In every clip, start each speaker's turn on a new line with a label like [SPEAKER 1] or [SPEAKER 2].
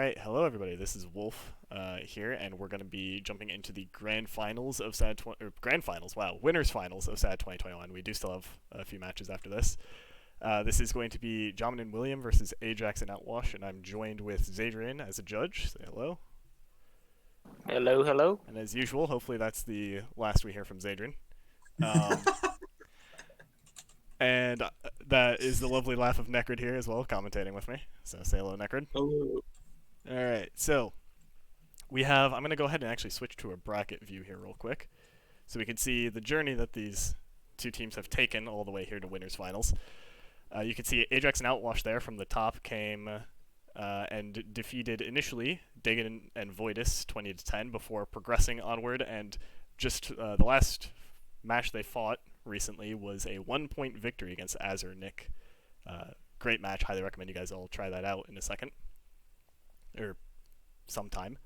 [SPEAKER 1] Alright, hello everybody, this is Wolf here, and we're going to be jumping into the grand finals of grand finals, wow, winners finals of SADD 2021. We do still have a few matches after this. This is going to be Jamen-William versus Ajax and Outwash, and I'm joined with Zadrian as a judge. Say hello.
[SPEAKER 2] Hello, hello.
[SPEAKER 1] And as usual, hopefully that's the last we hear from Zadrian. And that is the lovely laugh of Necrid here as well, commentating with me. So say hello, Necrid.
[SPEAKER 3] Hello.
[SPEAKER 1] Alright, so we have, I'm going to go ahead and actually switch to a bracket view here real quick so we can see the journey that these two teams have taken all the way here to winners finals. You can see Ajax and Outwash there from the top came and defeated initially Dagon and Voidus 20-10 before progressing onward, and just the last match they fought recently was a 1-point victory against Azur Nick. Great match, highly recommend you guys all try that out in a second. Or sometime.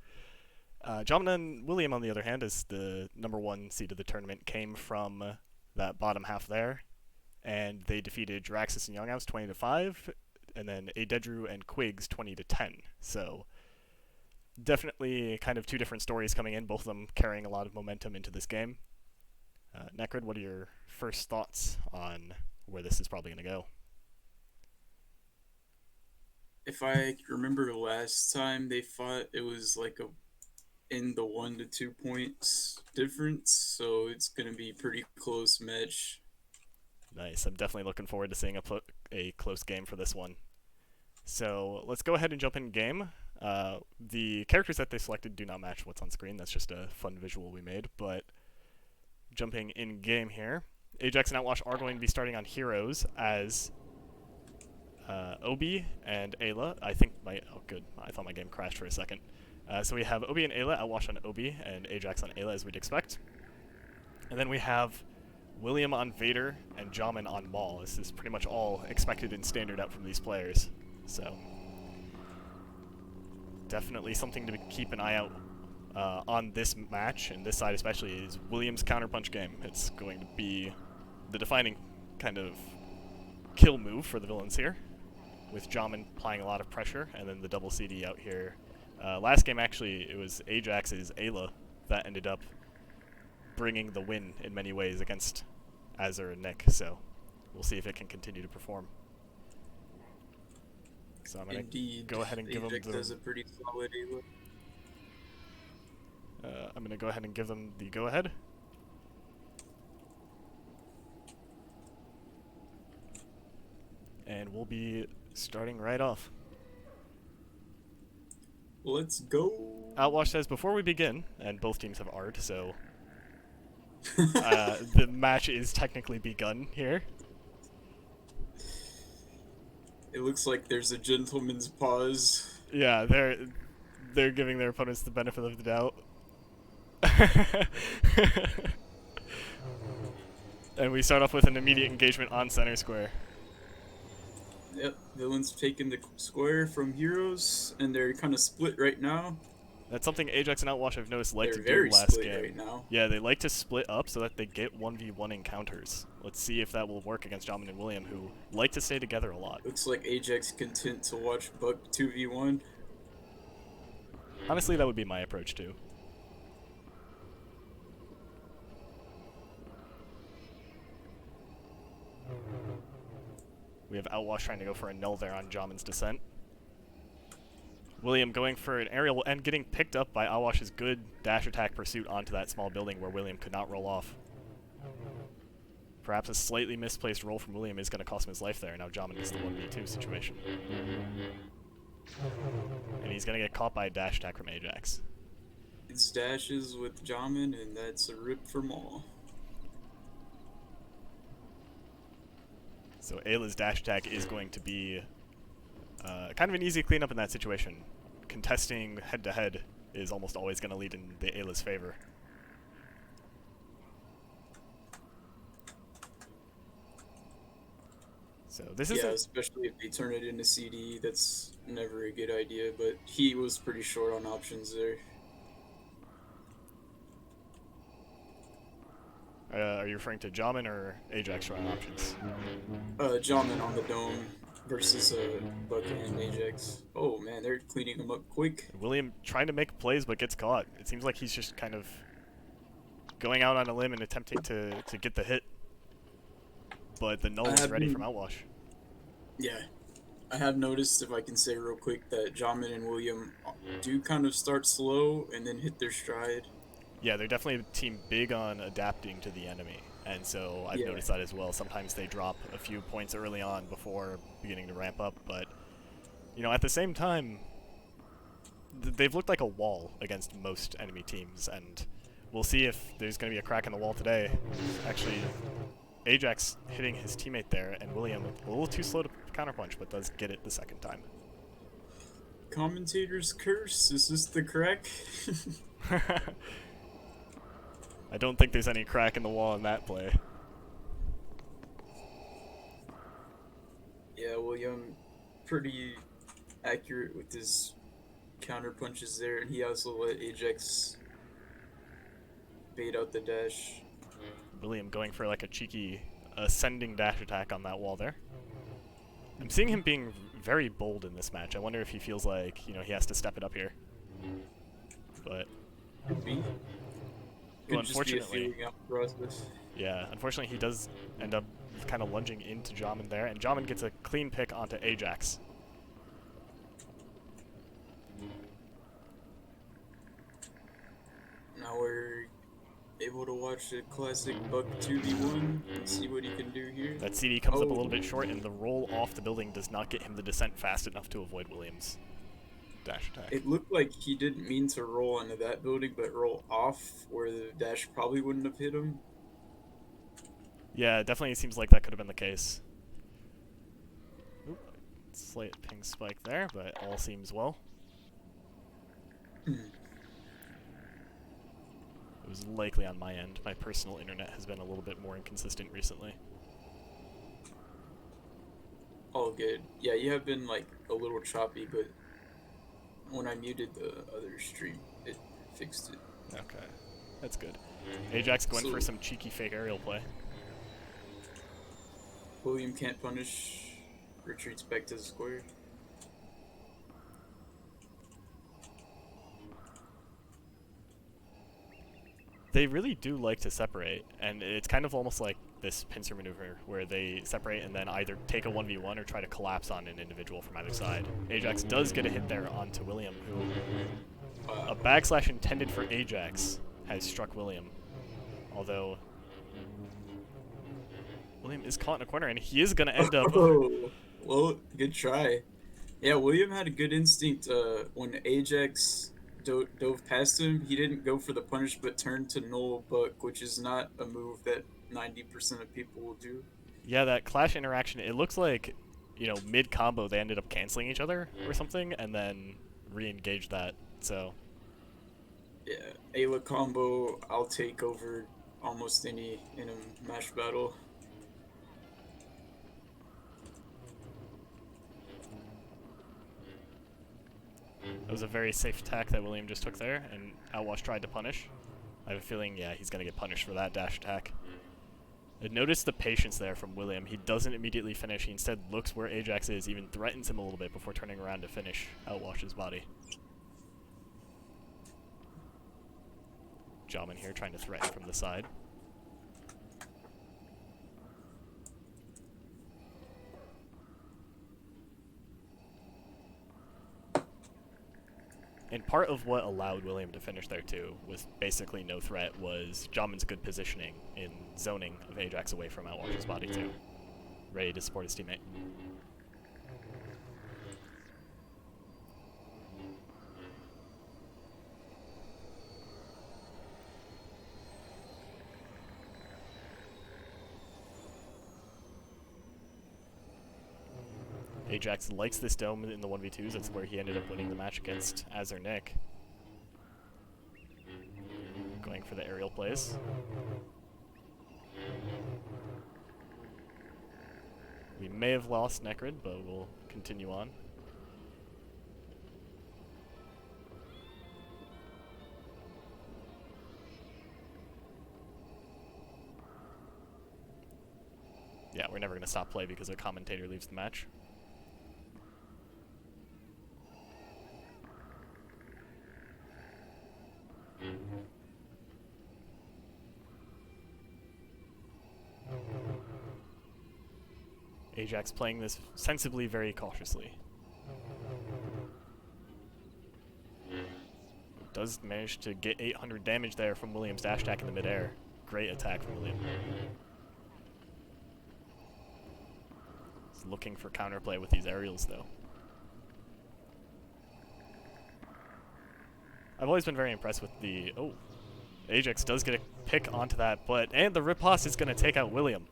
[SPEAKER 1] Jamen-William, on the other hand, is the #1 seed of the tournament, came from that bottom half there, and they defeated Draxus and Younghouse 20-5, and then Adedru and Quigs 20-10. So definitely kind of two different stories coming in, both of them carrying a lot of momentum into this game. Necrid, what are your first thoughts on where this is probably going to go?
[SPEAKER 3] If I remember last time they fought, it was like in the 1 to 2 points difference, so it's gonna be a pretty close match.
[SPEAKER 1] Nice. I'm definitely looking forward to seeing a close game for this one. So let's go ahead and jump in game. The characters that they selected do not match what's on screen. That's just a fun visual we made. But jumping in game here, Ajax and Outwash are going to be starting on heroes as Obi and Ayla. I thought my game crashed for a second. So we have Obi and Ayla, Outwash on Obi, and Ajax on Ayla, as we'd expect. And then we have William on Vader and Jamin on Maul. This is pretty much all expected in standard out from these players. So definitely something to keep an eye out on this match, and this side especially, is William's counterpunch game. It's going to be the defining kind of kill move for the villains here, with Jamin applying a lot of pressure, and then the double CD out here. Last game, actually, it was Ajax's Ayla that ended up bringing the win in many ways against Azur and Nick, so we'll see if it can continue to perform. So I'm going to go ahead and give them
[SPEAKER 3] does a pretty solid Ayla.
[SPEAKER 1] I'm going to go ahead and give them the go-ahead. And we'll be starting right off.
[SPEAKER 3] Let's go.
[SPEAKER 1] Outwash says, before we begin, and both teams have art, so the match is technically begun here.
[SPEAKER 3] It looks like there's a gentleman's pause.
[SPEAKER 1] Yeah, they're giving their opponents the benefit of the doubt. And we start off with an immediate engagement on center square.
[SPEAKER 3] Yep, villains taking the square from heroes, and they're kind of split right now.
[SPEAKER 1] That's something Ajax and Outwash I've noticed like
[SPEAKER 3] They're
[SPEAKER 1] to do
[SPEAKER 3] very
[SPEAKER 1] last
[SPEAKER 3] split
[SPEAKER 1] game.
[SPEAKER 3] right now.
[SPEAKER 1] Yeah, they like to split up so that they get 1v1 encounters. Let's see if that will work against Jamen-William, who like to stay together a lot.
[SPEAKER 3] Looks like Ajax content to watch Buck 2v1.
[SPEAKER 1] Honestly, that would be my approach too. We have Outwash trying to go for a null there on Jamin's descent. William going for an aerial and getting picked up by Outwash's good dash attack pursuit onto that small building where William could not roll off. Perhaps a slightly misplaced roll from William is going to cost him his life there. Now Jamin is the 1v2 situation. And he's going to get caught by a dash attack from Ajax.
[SPEAKER 3] It's dashes with Jamin, and that's a rip for Maul.
[SPEAKER 1] So Ayla's dash attack is going to be kind of an easy cleanup in that situation. Contesting head-to-head is almost always going to lead in the Ayla's favor. So this is
[SPEAKER 3] especially if they turn it into CD, that's never a good idea, but he was pretty short on options there.
[SPEAKER 1] Are you referring to Jamin or Ajax short on options?
[SPEAKER 3] Jamin on the dome. versus Buck and Ajax. Oh man, they're cleaning them up quick.
[SPEAKER 1] William trying to make plays but gets caught. It seems like he's just kind of going out on a limb and attempting to get the hit. But the null is ready from Outwash.
[SPEAKER 3] Yeah. I have noticed, if I can say real quick, that Jamin and William do kind of start slow and then hit their stride.
[SPEAKER 1] Yeah, they're definitely a team big on adapting to the enemy. And so I've noticed that as well. Sometimes they drop a few points early on before beginning to ramp up. But, you know, at the same time, they've looked like a wall against most enemy teams. And we'll see if there's going to be a crack in the wall today. Actually, Ajax hitting his teammate there, and William a little too slow to counterpunch, but does get it the second time.
[SPEAKER 3] Commentators curse? Is this the crack?
[SPEAKER 1] I don't think there's any crack in the wall in that play.
[SPEAKER 3] Yeah, William pretty accurate with his counter punches there, and he also let Ajax bait out the dash.
[SPEAKER 1] William going for like a cheeky ascending dash attack on that wall there. I'm seeing him being very bold in this match. I wonder if he feels like, you know, he has to step it up here. But well, unfortunately, yeah, unfortunately he does end up kind of lunging into Jamin there, and Jamin gets a clean pick onto Ajax.
[SPEAKER 3] Now we're able to watch the classic Buck 2v1 and see what he can do here.
[SPEAKER 1] That CD comes up a little bit short, and the roll off the building does not get him the descent fast enough to avoid Williams' dash attack.
[SPEAKER 3] It looked like he didn't mean to roll into that building, but roll off where the dash probably wouldn't have hit him.
[SPEAKER 1] Yeah, it definitely seems like that could have been the case. Oop, slight ping spike there, but all seems well. It was likely on my end. My personal internet has been a little bit more inconsistent recently.
[SPEAKER 3] All good. Yeah, you have been like a little choppy, but when I muted the other stream, it fixed it.
[SPEAKER 1] Okay, that's good. Ajax going for some cheeky fake aerial play.
[SPEAKER 3] William can't punish, retreats back to the square.
[SPEAKER 1] They really do like to separate, and it's kind of almost like this pincer maneuver where they separate and then either take a 1v1 or try to collapse on an individual from either side. Ajax does get a hit there onto William, who a backslash intended for Ajax has struck William. Although William is caught in a corner, and he is going to end up...
[SPEAKER 3] Oh, well, good try. Yeah, William had a good instinct when Ajax dove past him. He didn't go for the punish, but turned to null Buck, which is not a move that 90% of people will do.
[SPEAKER 1] Yeah, that clash interaction, it looks like, you know, mid-combo they ended up canceling each other or something, and then re-engaged that, so...
[SPEAKER 3] Yeah, Ayla combo, I'll take over almost any in a match battle.
[SPEAKER 1] That was a very safe attack that William just took there, and Outwash tried to punish. I have a feeling, yeah, he's going to get punished for that dash attack. Notice the patience there from William. He doesn't immediately finish. He instead looks where Ajax is, even threatens him a little bit before turning around to finish Outwash's body. Jamin here trying to threaten from the side. And part of what allowed William to finish there too was basically no threat was Jamin's good positioning in zoning of Ajax away from Outwash's body too. Ready to support his teammate. Ajax likes this dome in the 1v2s. That's where he ended up winning the match against Azur Nick. Going for the aerial plays. We may have lost Necrid, but we'll continue on. Yeah, we're never going to stop play because a commentator leaves the match. Ajax playing this sensibly, very cautiously. Does manage to get 800 damage there from William's dash attack in the midair. Great attack from William. He's looking for counterplay with these aerials, though. I've always been very impressed with the... Oh, Ajax does get a pick onto that, and the riposte is going to take out William.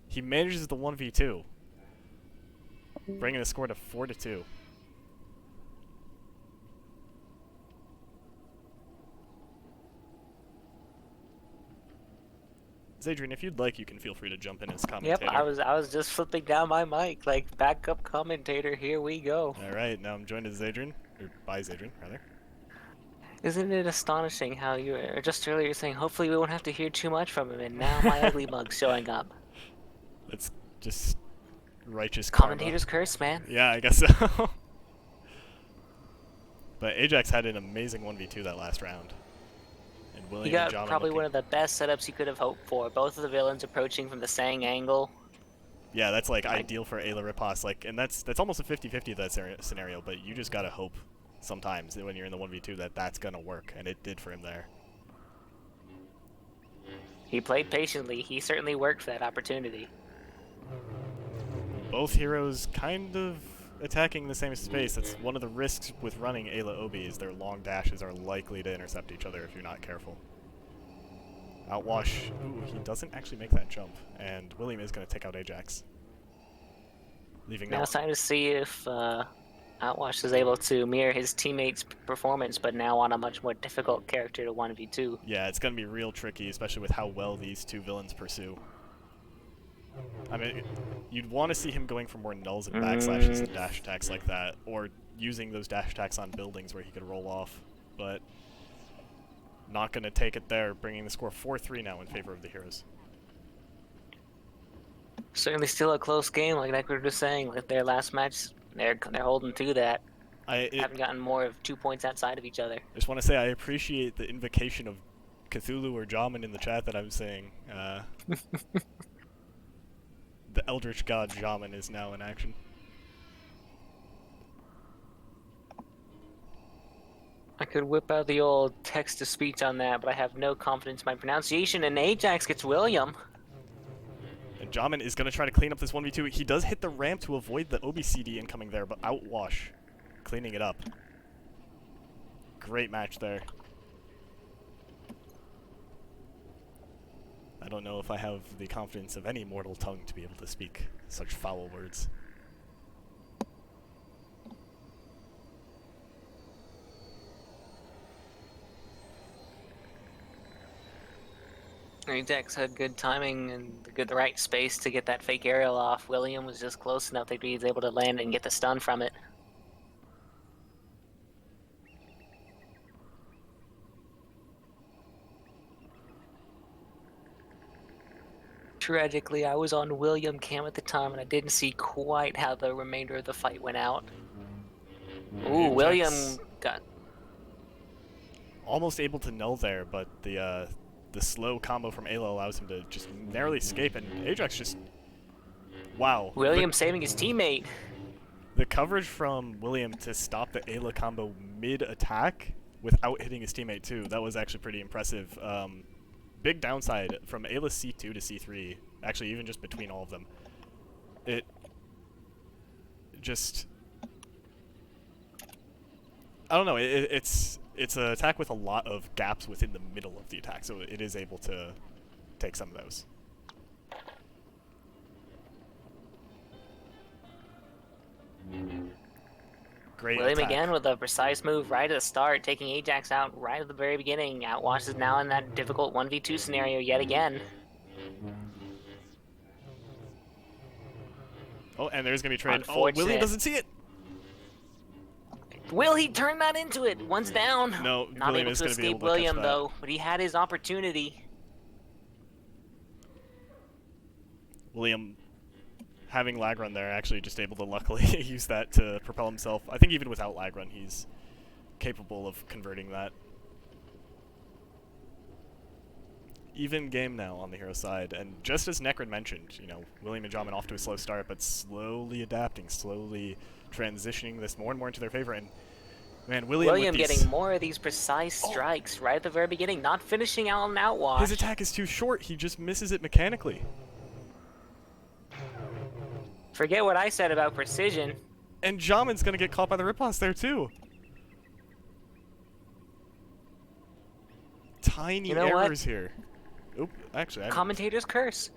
[SPEAKER 1] He manages the 1v2, bringing the score to 4-2. Adrian, if you'd like, you can feel free to jump in as commentator.
[SPEAKER 2] Yep, I was just flipping down my mic, like backup commentator. Here we go.
[SPEAKER 1] All right, now I'm joined as Adrian, or by Adrian, rather.
[SPEAKER 2] Isn't it astonishing how you were just earlier saying, hopefully we won't have to hear too much from him, and now my ugly mug's showing up.
[SPEAKER 1] That's just righteous
[SPEAKER 2] Commentator's
[SPEAKER 1] karma.
[SPEAKER 2] curse, man.
[SPEAKER 1] Yeah, I guess so. But Ajax had an amazing 1v2 that last round. And William
[SPEAKER 2] He got
[SPEAKER 1] and
[SPEAKER 2] probably one of the best setups you could have hoped for. Both of the villains approaching from the Sang angle.
[SPEAKER 1] Yeah, that's like ideal for Ayla riposte. Like, and that's almost a 50-50 that scenario, but you just gotta hope sometimes when you're in the 1v2 that that's gonna work, and it did for him there.
[SPEAKER 2] He played patiently. He certainly worked for that opportunity.
[SPEAKER 1] Both heroes kind of attacking the same space. That's one of the risks with running Ayla Obi, is their long dashes are likely to intercept each other if you're not careful. Outwash, ooh, he doesn't actually make that jump, and William is going to take out Ajax. Leaving
[SPEAKER 2] Now it's time to see if Outwash is able to mirror his teammates' performance, but now on a much more difficult character to 1v2.
[SPEAKER 1] Yeah, it's going to be real tricky, especially with how well these two villains pursue. I mean, you'd want to see him going for more nulls and backslashes and dash attacks like that, or using those dash attacks on buildings where he could roll off, but not going to take it there, bringing the score 4-3 now in favor of the heroes.
[SPEAKER 2] Certainly still a close game, like Necrid was saying. Like their last match, they're holding to that. Haven't gotten more of 2 points outside of each other.
[SPEAKER 1] I just want to say I appreciate the invocation of Cthulhu or Jamin in the chat that I'm saying. The Eldritch God Jamin is now in action.
[SPEAKER 2] I could whip out the old text-to-speech on that, but I have no confidence in my pronunciation, and Ajax gets William.
[SPEAKER 1] And Jamin is going to try to clean up this 1v2. He does hit the ramp to avoid the OBCD incoming there, but Outwash cleaning it up. Great match there. I don't know if I have the confidence of any mortal tongue to be able to speak such foul words.
[SPEAKER 2] Ajax had good timing and the right space to get that fake aerial off. William was just close enough that he was able to land and get the stun from it. Tragically, I was on William cam at the time, and I didn't see quite how the remainder of the fight went out. Ooh, William got...
[SPEAKER 1] Almost able to null there, but the slow combo from Ayla allows him to just narrowly escape, and Ajax just... Wow.
[SPEAKER 2] William saving his teammate.
[SPEAKER 1] The coverage from William to stop the Ayla combo mid-attack without hitting his teammate too, that was actually pretty impressive. Big downside from Ayla C2 to C3, actually even just between all of them. It just... I don't know, it's an attack with a lot of gaps within the middle of the attack, so it is able to take some of those. Great
[SPEAKER 2] William
[SPEAKER 1] attack.
[SPEAKER 2] again with a precise move right at the start, taking Ajax out right at the very beginning. Outwash is now in that difficult 1v2 scenario yet again.
[SPEAKER 1] Oh, and there's going to be trade. Oh,
[SPEAKER 2] Unfortunate.
[SPEAKER 1] William doesn't see it!
[SPEAKER 2] Will he turn that into it? One's down.
[SPEAKER 1] No,
[SPEAKER 2] Not
[SPEAKER 1] William
[SPEAKER 2] able
[SPEAKER 1] is
[SPEAKER 2] to
[SPEAKER 1] going to be
[SPEAKER 2] escape
[SPEAKER 1] able to catch
[SPEAKER 2] William
[SPEAKER 1] that.
[SPEAKER 2] though, but he had his opportunity.
[SPEAKER 1] William, having lag run there, actually just able to luckily use that to propel himself. I think even without lag run, he's capable of converting that. even game now on the hero side, and just as Necrid mentioned, you know, William and Jamin off to a slow start, but slowly adapting, slowly transitioning this more and more into their favor. And man, William
[SPEAKER 2] getting more of these precise strikes right at the very beginning, not finishing out an outwash.
[SPEAKER 1] His attack is too short. He just misses it mechanically.
[SPEAKER 2] Forget what I said about precision.
[SPEAKER 1] And Jamin's gonna get caught by the riposte there too. Tiny errors here. Oop, actually,
[SPEAKER 2] Commentators curse.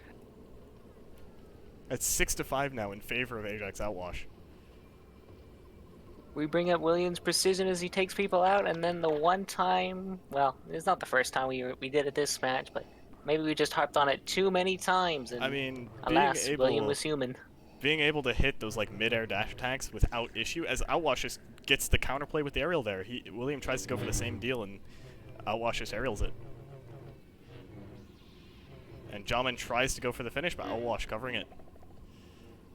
[SPEAKER 1] It's 6-5 now in favor of Ajax-Outwash.
[SPEAKER 2] We bring up Williams' precision as he takes people out, and then the one time, well, it's not the first time we did it this match, but maybe we just harped on it too many times. And
[SPEAKER 1] I mean,
[SPEAKER 2] alas, William was human.
[SPEAKER 1] Being able to hit those like mid-air dash attacks without issue, as Outwash just gets the counterplay with the aerial there. William tries to go for the same deal, and Outwash just aerials it. And Jamin tries to go for the finish, but Outwash covering it.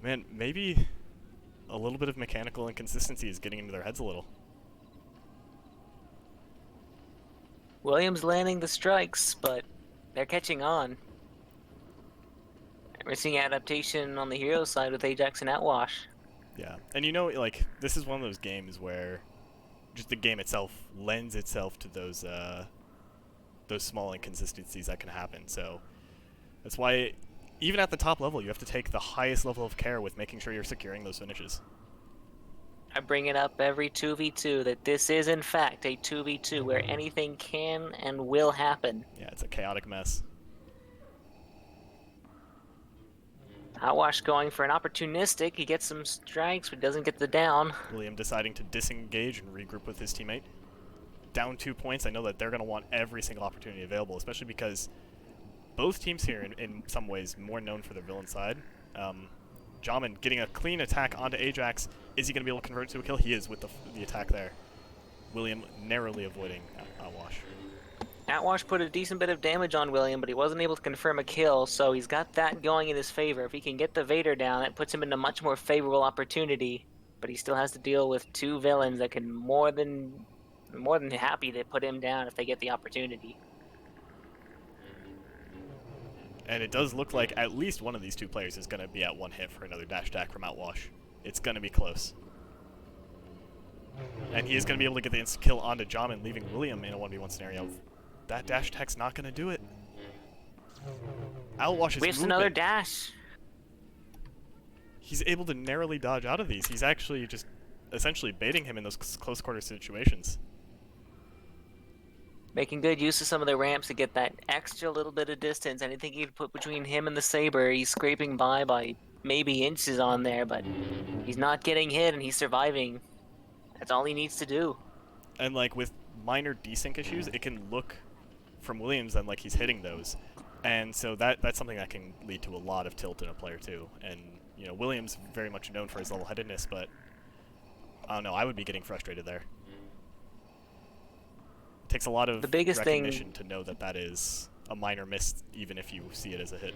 [SPEAKER 1] Man, maybe a little bit of mechanical inconsistency is getting into their heads a little.
[SPEAKER 2] Williams landing the strikes, but they're catching on. We're seeing adaptation on the hero side with Ajax and Outwash.
[SPEAKER 1] Yeah, and you know, like, this is one of those games where just the game itself lends itself to those small inconsistencies that can happen. So that's why, even at the top level, you have to take the highest level of care with making sure you're securing those finishes.
[SPEAKER 2] I bring it up every 2v2 that this is, in fact, a 2v2 where anything can and will happen.
[SPEAKER 1] Yeah, it's a chaotic mess.
[SPEAKER 2] Outwash going for an opportunistic. He gets some strikes, but doesn't get the down.
[SPEAKER 1] William deciding to disengage and regroup with his teammate. Down 2 points. I know that they're going to want every single opportunity available, especially because both teams here, in some ways, more known for their villain side. Jamin getting a clean attack onto Ajax. Is he going to be able to convert it to a kill? He is with the attack there. William narrowly avoiding Outwash.
[SPEAKER 2] Outwash put a decent bit of damage on William, but he wasn't able to confirm a kill, so he's got that going in his favor. If he can get the Vader down, that puts him in a much more favorable opportunity, but he still has to deal with two villains that can more than happy to put him down if they get the opportunity.
[SPEAKER 1] And it does look like at least one of these two players is going to be at one hit for another dash attack from Outwash. It's going to be close. And he is going to be able to get the instant kill onto Jamin, leaving William in a 1v1 scenario. That dash attack's not going to do it. Outwash is
[SPEAKER 2] Wastes another dash.
[SPEAKER 1] He's able to narrowly dodge out of these. He's actually just essentially baiting him in those close quarter situations.
[SPEAKER 2] Making good use of some of the ramps to get that extra little bit of distance. Anything he could put between him and the Saber, he's scraping by maybe inches on there, but he's not getting hit and he's surviving. That's all he needs to do.
[SPEAKER 1] And like with minor desync issues, it can look from Williams then like he's hitting those. And so that's something that can lead to a lot of tilt in a player too. And you know, Williams very much known for his level-headedness, but I don't know, I would be getting frustrated there. It takes a lot of recognition to know that that is a minor miss, even if you see it as a hit.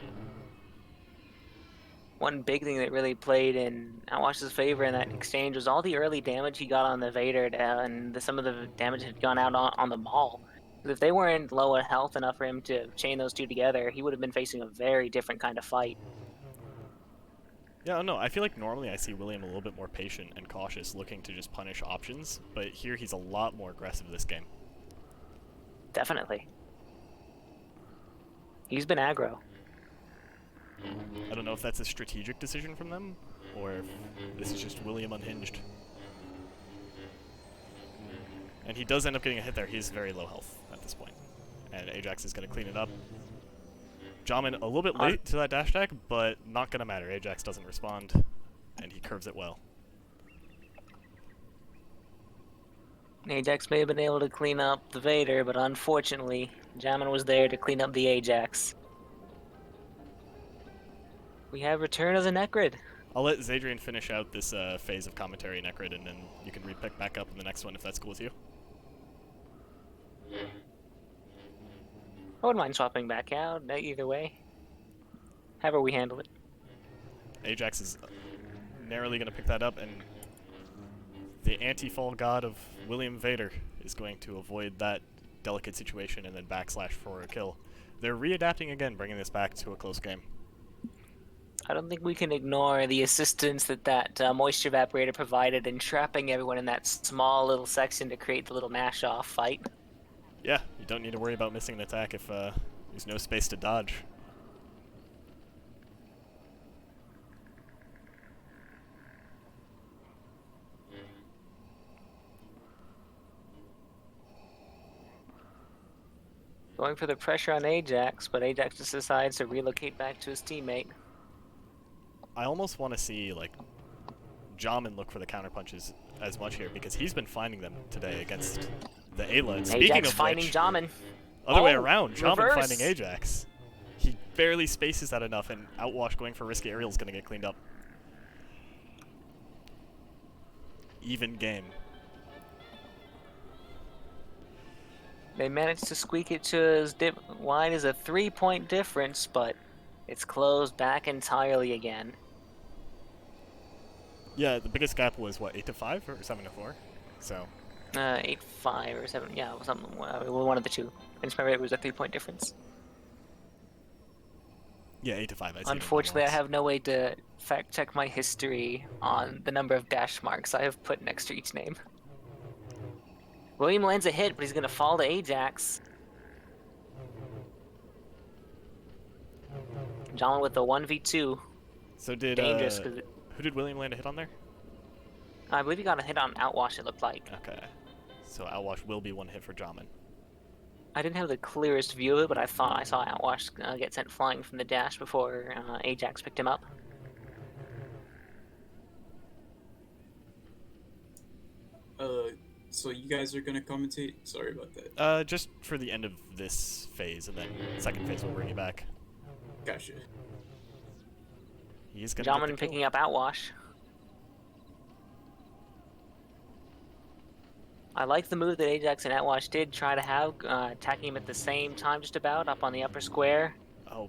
[SPEAKER 2] One big thing that really played in Outwash's favor in that exchange was all the early damage he got on the Vader, and some of the damage had gone out on the Maul. If they weren't low in health enough for him to chain those two together, he would have been facing a very different kind of fight.
[SPEAKER 1] Yeah, no, I feel like normally I see William a little bit more patient and cautious, looking to just punish options, but here he's a lot more aggressive this game.
[SPEAKER 2] Definitely. He's been aggro.
[SPEAKER 1] I don't know if that's a strategic decision from them, or if this is just William unhinged. And he does end up getting a hit there. He's very low health at this point. And Ajax is going to clean it up. Jamin a little bit late to that dash attack, but not going to matter. Ajax doesn't respond, and he curves it well.
[SPEAKER 2] Ajax may have been able to clean up the Vader, but unfortunately, Jamin was there to clean up the Ajax. We have return of the Necrid.
[SPEAKER 1] I'll let Zadrian finish out this phase of commentary Necrid, and then you can re-pick back up in the next one if that's cool with you.
[SPEAKER 2] I wouldn't mind swapping back out, either way. However we handle it.
[SPEAKER 1] Ajax is narrowly going to pick that up, and the anti-fall god of William Vader is going to avoid that delicate situation and then backslash for a kill. they're readapting again, bringing this back to a close game.
[SPEAKER 2] I don't think we can ignore the assistance that moisture evaporator provided in trapping everyone in that small little section to create the little mash-off fight.
[SPEAKER 1] Yeah, you don't need to worry about missing an attack if there's no space to dodge.
[SPEAKER 2] Going for the pressure on Ajax, but Ajax just decides to relocate back to his teammate.
[SPEAKER 1] I almost want to see, like, Jamin look for the counterpunches as much here, because he's been finding them today against the Ayla. And speaking
[SPEAKER 2] Ajax
[SPEAKER 1] of
[SPEAKER 2] finding
[SPEAKER 1] which,
[SPEAKER 2] Jamin.
[SPEAKER 1] other way around, Jamin
[SPEAKER 2] reverse.
[SPEAKER 1] finding Ajax. He barely spaces that enough, and Outwash going for risky aerial is going to get cleaned up. Even game.
[SPEAKER 2] They managed to squeak it to as wide as a 3-point difference, but it's closed back entirely again.
[SPEAKER 1] Yeah, the biggest gap was, what, 8-5 or 7-4? So.
[SPEAKER 2] 8-5 or 7, yeah, something, one of the two. I just remember it was a 3-point difference.
[SPEAKER 1] Yeah, 8-5.
[SPEAKER 2] Unfortunately, I have no way to fact check my history on the number of dash marks I have put next to each name. William lands a hit, but he's going to fall to Ajax. John with the 1v2.
[SPEAKER 1] So did
[SPEAKER 2] Dangerous,
[SPEAKER 1] who did William land a hit on there?
[SPEAKER 2] I believe he got a hit on Outwash, it looked like.
[SPEAKER 1] Okay. So Outwash will be one hit for Jamin.
[SPEAKER 2] I didn't have the clearest view of it, but I thought I saw Outwash get sent flying from the dash before Ajax picked him up.
[SPEAKER 3] So you guys are gonna commentate? Sorry about that.
[SPEAKER 1] Just for the end of this phase, and then second phase we'll bring you back.
[SPEAKER 3] Gotcha.
[SPEAKER 1] He's gonna
[SPEAKER 2] Jamin picking up Outwash. I like the move that Ajax and Outwash did try to have, attacking him at the same time just about, up on the upper square.
[SPEAKER 1] Oh,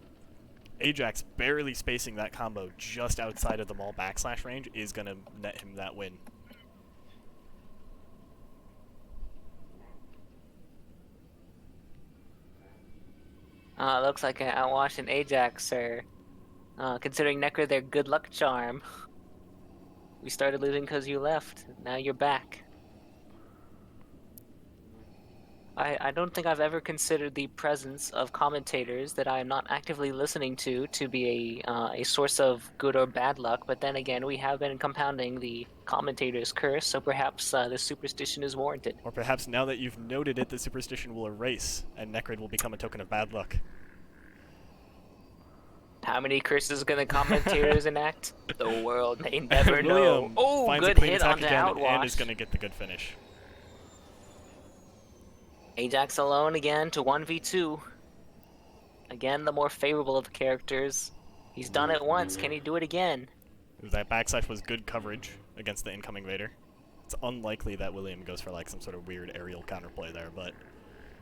[SPEAKER 1] Ajax barely spacing that combo just outside of the Maul backslash range is gonna net him that win.
[SPEAKER 2] Looks like Outwash and Ajax are considering Necrid their good luck charm. We started losing because you left. Now you're back. I don't think I've ever considered the presence of commentators that I am not actively listening to be a source of good or bad luck, but then again, we have been compounding the commentator's curse, so perhaps this superstition is warranted.
[SPEAKER 1] Or perhaps now that you've noted it, the superstition will erase, and Necrid will become a token of bad luck.
[SPEAKER 2] How many curses can the commentators enact? The world may never know.
[SPEAKER 1] William
[SPEAKER 2] Oh,
[SPEAKER 1] finds
[SPEAKER 2] good
[SPEAKER 1] a clean
[SPEAKER 2] hit
[SPEAKER 1] attack
[SPEAKER 2] onto
[SPEAKER 1] again
[SPEAKER 2] Outwash.
[SPEAKER 1] and is going to get the good finish.
[SPEAKER 2] Ajax alone again to 1v2. Again, the more favorable of the characters. He's done it once, can he do it again?
[SPEAKER 1] That backslash was good coverage against the incoming Vader. It's unlikely that William goes for like some sort of weird aerial counterplay there, but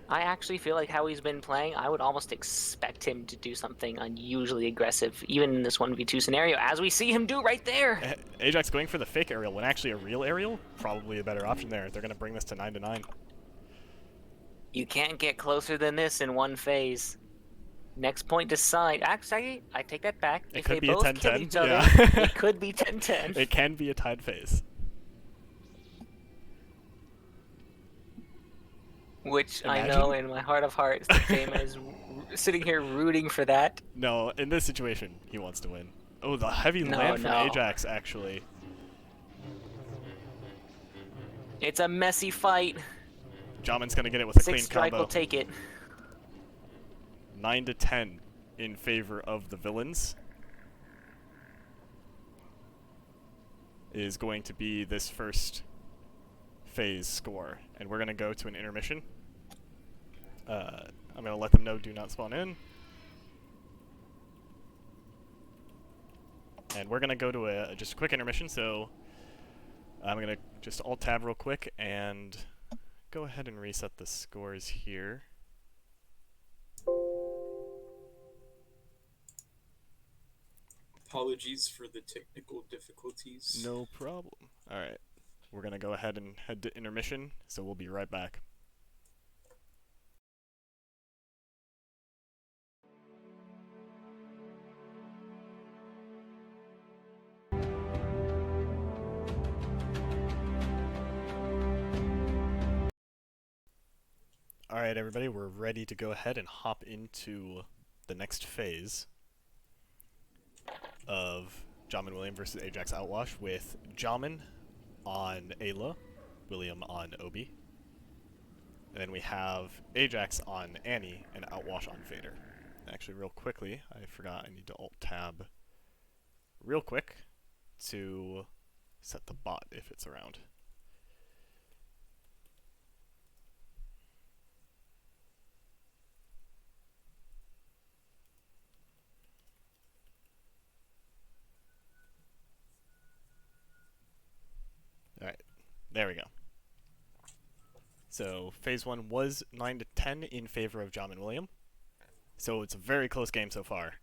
[SPEAKER 2] I actually feel like how he's been playing, I would almost expect him to do something unusually aggressive, even in this 1v2 scenario, as we see him do right there.
[SPEAKER 1] Ajax going for the fake aerial when actually a real aerial, probably a better option there. They're going to bring this to 9-9.
[SPEAKER 2] You can't get closer than this in one phase. Next point decide. Actually, I take that back.
[SPEAKER 1] It
[SPEAKER 2] if
[SPEAKER 1] could
[SPEAKER 2] they
[SPEAKER 1] be a
[SPEAKER 2] both
[SPEAKER 1] 10-10.
[SPEAKER 2] kill each other,
[SPEAKER 1] Yeah.
[SPEAKER 2] it could be 10-10.
[SPEAKER 1] It can be a tied phase.
[SPEAKER 2] Which
[SPEAKER 1] Imagine.
[SPEAKER 2] I know in my heart of hearts, the game is sitting here rooting for that.
[SPEAKER 1] No, in this situation, he wants to win. Oh, the heavy land from Ajax, actually.
[SPEAKER 2] It's a messy fight.
[SPEAKER 1] Jamin's going to get it with a clean
[SPEAKER 2] Sixth strike
[SPEAKER 1] combo.
[SPEAKER 2] will take it.
[SPEAKER 1] 9-10 in favor of the villains is going to be this first phase score. And we're going to go to an intermission. I'm going to let them know do not spawn in. And we're going to go to just a quick intermission, so I'm going to just alt-tab real quick and go ahead and reset the scores here.
[SPEAKER 3] Apologies for the technical difficulties.
[SPEAKER 1] No problem. Alright, we're going to go ahead and head to intermission, so we'll be right back. Alright, everybody, we're ready to go ahead and hop into the next phase of Jamen-William versus Ajax-Outwash with Jamen on Ayla, William on Obi. And then we have Ajax on Annie and Outwash on Vader. Actually, real quickly, I forgot I need to Alt-Tab real quick to set the bot if it's around. Alright, there we go. So, phase 1 was 9-10 in favor of Jamen-William. So it's a very close game so far.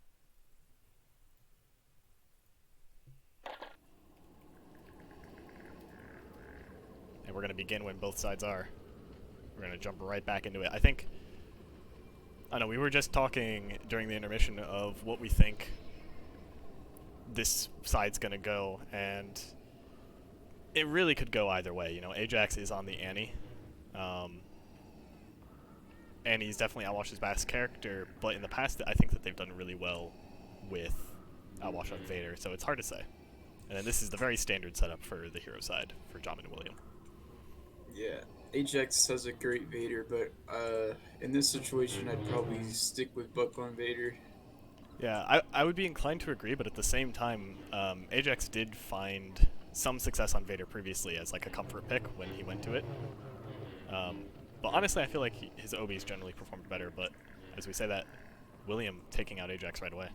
[SPEAKER 1] And we're going to begin when both sides are. We're going to jump right back into it. I don't know, we were just talking during the intermission of what we think this side's going to go, and it really could go either way. You know, Ajax is on the Annie. Annie's definitely Outwash's best character, but in the past, I think that they've done really well with Outwash on Vader, so it's hard to say. And then this is the very standard setup for the hero side for Jamen-William.
[SPEAKER 3] Yeah, Ajax has a great Vader, but in this situation, I'd probably stick with Buck on Vader.
[SPEAKER 1] Yeah, I would be inclined to agree, but at the same time, Ajax did find some success on Vader previously as like a comfort pick when he went to it. But honestly, I feel like his Obi's generally performed better, but as we say that, William taking out Ajax right away.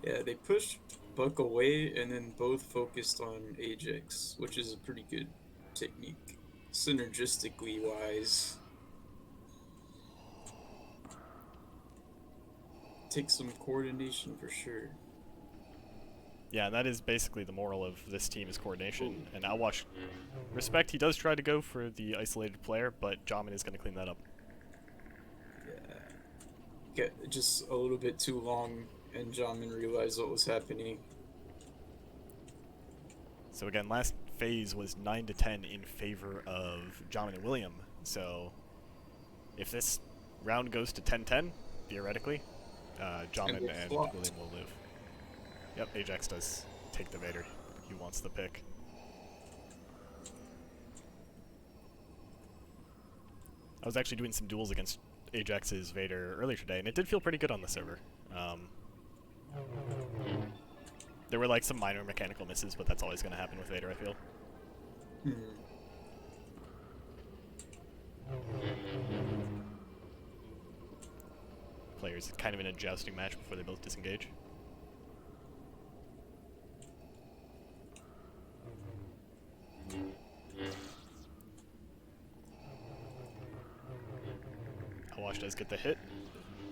[SPEAKER 3] Yeah, they pushed Buck away and then both focused on Ajax, which is a pretty good technique, synergistically wise. Takes some coordination for sure.
[SPEAKER 1] Yeah, and that is basically the moral of this team is coordination. And Outwash, respect, he does try to go for the isolated player, but Jamen is going to clean that up.
[SPEAKER 3] Yeah. Get just a little bit too long, and Jamen realized what was happening.
[SPEAKER 1] So again, last phase was 9-10 in favor of Jamen-William. So if this round goes to 10-10, theoretically, Jamen and William will live. Yep, Ajax does take the Vader. He wants the pick. I was actually doing some duels against Ajax's Vader earlier today, and it did feel pretty good on the server. There were like some minor mechanical misses, but that's always going to happen with Vader, I feel. Players kind of in a jousting match before they both disengage. Outwash does get the hit.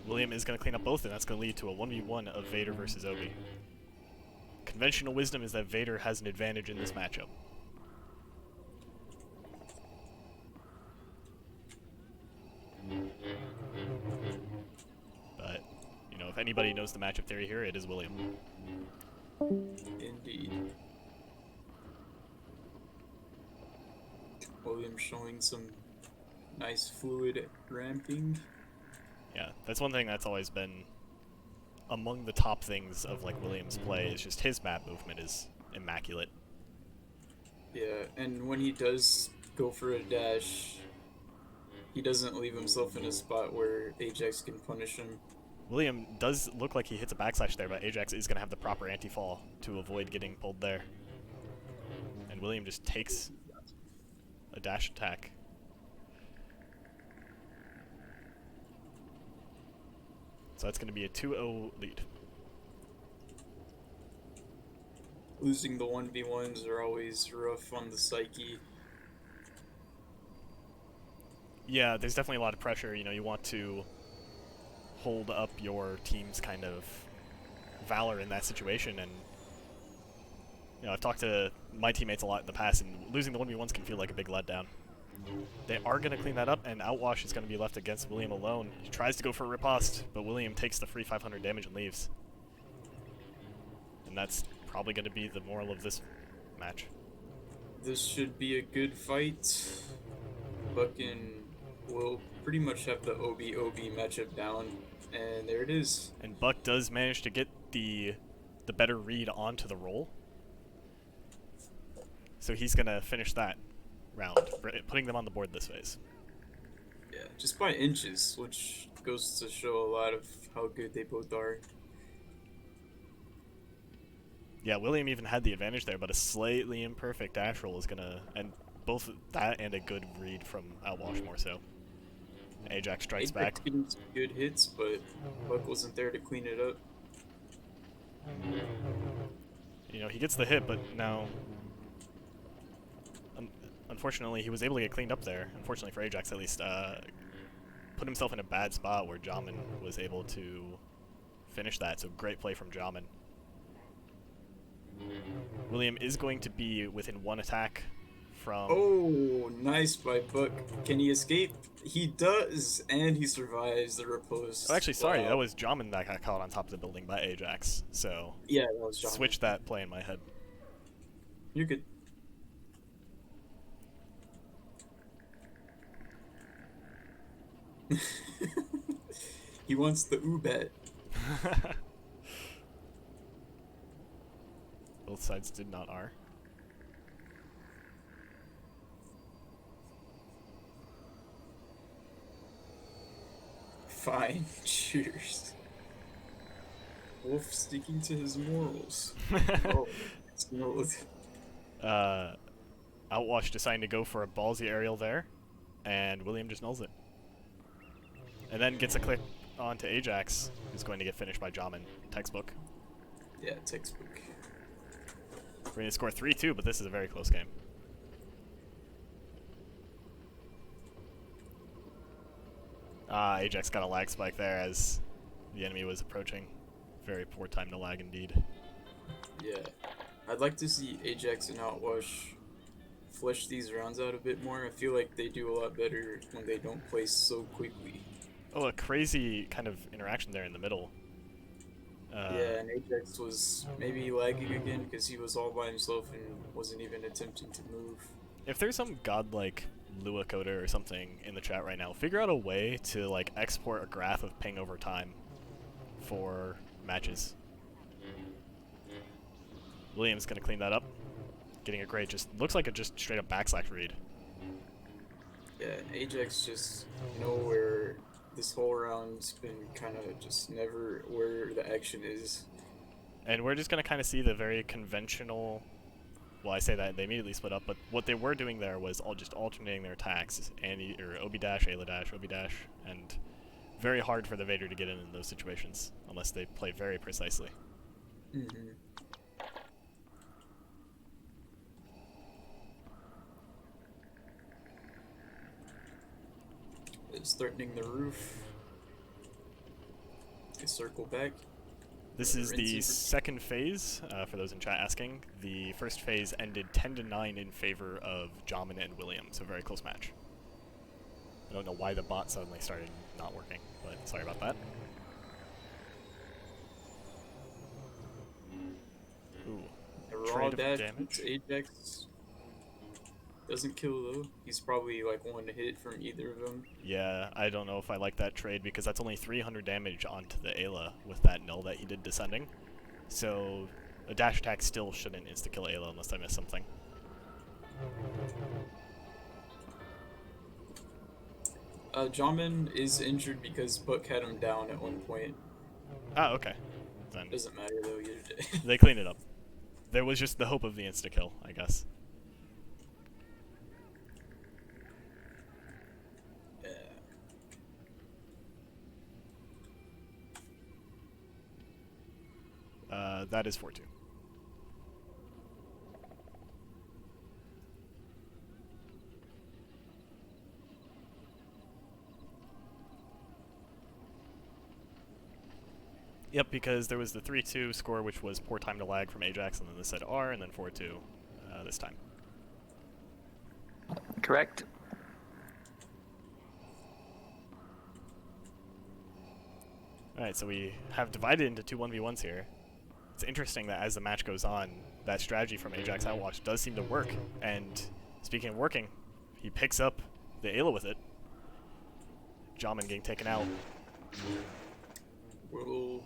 [SPEAKER 1] William is going to clean up both, and that's going to lead to a 1v1 of Vader versus Obi. Conventional wisdom is that Vader has an advantage in this matchup. But, you know, if anybody knows the matchup theory here, it is William.
[SPEAKER 3] Indeed. William showing some nice fluid ramping.
[SPEAKER 1] Yeah, that's one thing that's always been among the top things of like William's play, is just his map movement is immaculate.
[SPEAKER 3] Yeah, and when he does go for a dash, he doesn't leave himself in a spot where Ajax can punish him.
[SPEAKER 1] William does look like he hits a backslash there, but Ajax is going to have the proper anti-fall to avoid getting pulled there. And William just takes a dash attack. So that's going to be a 2-0 lead.
[SPEAKER 3] Losing the 1v1s are always rough on the psyche.
[SPEAKER 1] Yeah, there's definitely a lot of pressure. You know, you want to hold up your team's kind of valor in that situation, and you know, I've talked to my teammates a lot in the past, and losing the 1v1s can feel like a big letdown. They are going to clean that up, and Outwash is going to be left against William alone. He tries to go for a riposte, but William takes the free 500 damage and leaves. And that's probably going to be the moral of this match.
[SPEAKER 3] This should be a good fight. Buck and Will pretty much have the OB-OB matchup down, and there it is.
[SPEAKER 1] And Buck does manage to get the better read onto the roll. So he's going to finish that round, putting them on the board this phase.
[SPEAKER 3] Yeah, just by inches, which goes to show a lot of how good they both are.
[SPEAKER 1] Yeah, William even had the advantage there, but a slightly imperfect dash roll is going to... And both that and a good read from Outwash more so. Ajax strikes back.
[SPEAKER 3] Getting some good hits, but Buck wasn't there to clean it up.
[SPEAKER 1] You know, he gets the hit, but now... Unfortunately, he was able to get cleaned up there. Unfortunately for Ajax, at least, put himself in a bad spot where Jamin was able to finish that. So great play from Jamin. William is going to be within one attack from...
[SPEAKER 3] Oh, nice by Buck. Can he escape? He does, and he survives the riposte.
[SPEAKER 1] Oh, actually, sorry,
[SPEAKER 3] Wow.
[SPEAKER 1] that was Jamin that got caught on top of the building by Ajax. So
[SPEAKER 3] Yeah, that was John.
[SPEAKER 1] switch that play in my head.
[SPEAKER 3] You're good. He wants the Ubat.
[SPEAKER 1] Both sides did not R.
[SPEAKER 3] Fine. Cheers. Wolf sticking to his morals. Oh, smooth.
[SPEAKER 1] Outwash deciding to go for a ballsy aerial there, and William just nulls it. And then gets a click onto Ajax, who's going to get finished by Jamin. Textbook.
[SPEAKER 3] Yeah, textbook.
[SPEAKER 1] We're going to score 3-2, but this is a very close game. Ajax got a lag spike there as the enemy was approaching. Very poor time to lag indeed.
[SPEAKER 3] Yeah. I'd like to see Ajax and Outwash flesh these rounds out a bit more. I feel like they do a lot better when they don't play so quickly.
[SPEAKER 1] Oh, a crazy kind of interaction there in the middle.
[SPEAKER 3] Yeah, and Ajax was maybe lagging again because he was all by himself and wasn't even attempting to move.
[SPEAKER 1] If there's some godlike Lua coder or something in the chat right now, figure out a way to like export a graph of ping over time for matches. William's gonna clean that up, getting a great, just looks like a just straight up backslash read.
[SPEAKER 3] Yeah, Ajax just nowhere. This whole round's been kind of just never where the action is.
[SPEAKER 1] And we're just going to kind of see the very conventional... Well, I say that, they immediately split up, but what they were doing there was all just alternating their attacks. Or OB dash, Ayla dash, OB dash, and very hard for the Vader to get in those situations, unless they play very precisely.
[SPEAKER 3] Mm-hmm. It's threatening the roof. They circle back.
[SPEAKER 1] This is the second phase, for those in chat asking. The first phase ended 10-9 in favor of Jamin and William, so very close match. I don't know why the bot suddenly started not working, but sorry about that. Ooh,
[SPEAKER 3] A raw
[SPEAKER 1] trade of
[SPEAKER 3] dash
[SPEAKER 1] damage.
[SPEAKER 3] Ajax doesn't kill though. He's probably like one hit from either of them.
[SPEAKER 1] Yeah, I don't know if I like that trade because that's only 300 damage onto the Ayla with that null that he did descending. So a dash attack still shouldn't insta-kill Ayla unless I miss something.
[SPEAKER 3] Jamin is injured because Buck had him down at one point.
[SPEAKER 1] Ah, okay. Then
[SPEAKER 3] Doesn't matter though either day.
[SPEAKER 1] they cleaned it up. There was just the hope of the insta-kill, I guess. That is 4-2. Yep, because there was the 3-2 score, which was poor time to lag from Ajax, and then this said R, and then 4-2 this time.
[SPEAKER 2] Correct.
[SPEAKER 1] Alright, so we have divided into two 1v1s here. It's interesting that as the match goes on, that strategy from Ajax-Outwash does seem to work. And speaking of working, he picks up the Ayla with it. Jamin getting taken out.
[SPEAKER 3] Whirl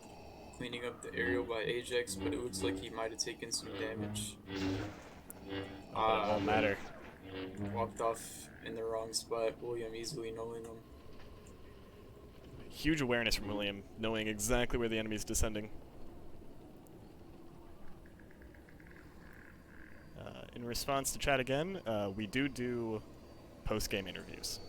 [SPEAKER 3] cleaning up the aerial by Ajax, but it looks like he might have taken some damage.
[SPEAKER 1] But it won't matter.
[SPEAKER 3] Walked off in the wrong spot. William easily knowing him.
[SPEAKER 1] Huge awareness from William, knowing exactly where the enemy's descending. In response to chat again, we do post-game interviews.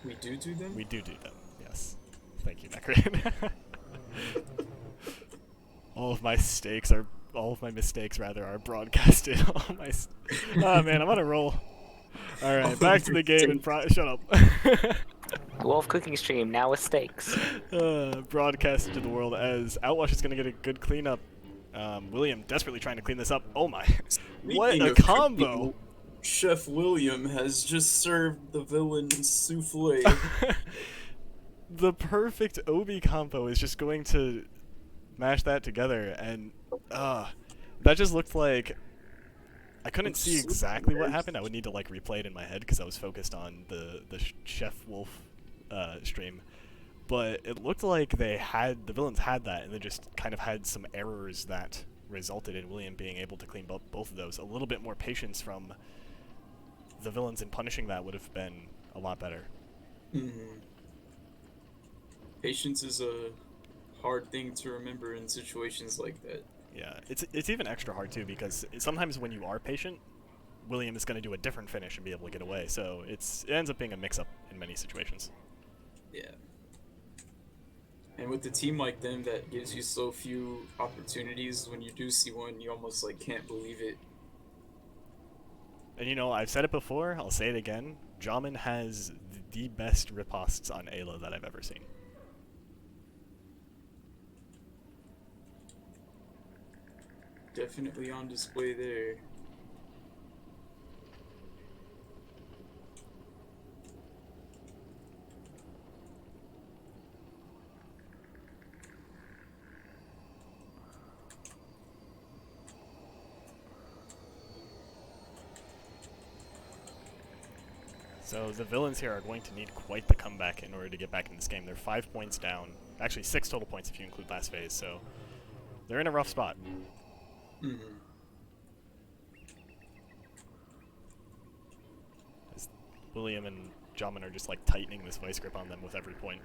[SPEAKER 3] We do them?
[SPEAKER 1] We do them, yes. Thank you, Necrid. all of my mistakes are broadcasted. Oh man, I'm on a roll. All right, back to the game and shut up.
[SPEAKER 2] Wolf cooking stream now with steaks.
[SPEAKER 1] Broadcast to the world as Outwash is gonna get a good cleanup. William desperately trying to clean this up. Oh my! What a combo!
[SPEAKER 3] Chef William has just served the villain souffle.
[SPEAKER 1] The perfect Obi combo is just going to mash that together, and that just looked like I couldn't see exactly what happened. I would need to like replay it in my head because I was focused on the Chef Wolf stream. But it looked like the villains had that, and they just kind of had some errors that resulted in William being able to clean both of those. A little bit more patience from the villains in punishing that would have been a lot better.
[SPEAKER 3] Mm-hmm. Patience is a hard thing to remember in situations like that.
[SPEAKER 1] Yeah, it's even extra hard too because sometimes when you are patient, William is going to do a different finish and be able to get away. So it ends up being a mix-up in many situations.
[SPEAKER 3] Yeah. And with a team like them that gives you so few opportunities, when you do see one, you almost like can't believe it.
[SPEAKER 1] And you know, I've said it before, I'll say it again, Jamin has the best riposts on Ayla that I've ever seen.
[SPEAKER 3] Definitely on display there.
[SPEAKER 1] So the villains here are going to need quite the comeback in order to get back in this game. They're 5 points down. Actually, 6 total points if you include last phase, so they're in a rough spot.
[SPEAKER 3] Mm-hmm.
[SPEAKER 1] As William and Jamin are just like tightening this vice grip on them with every point.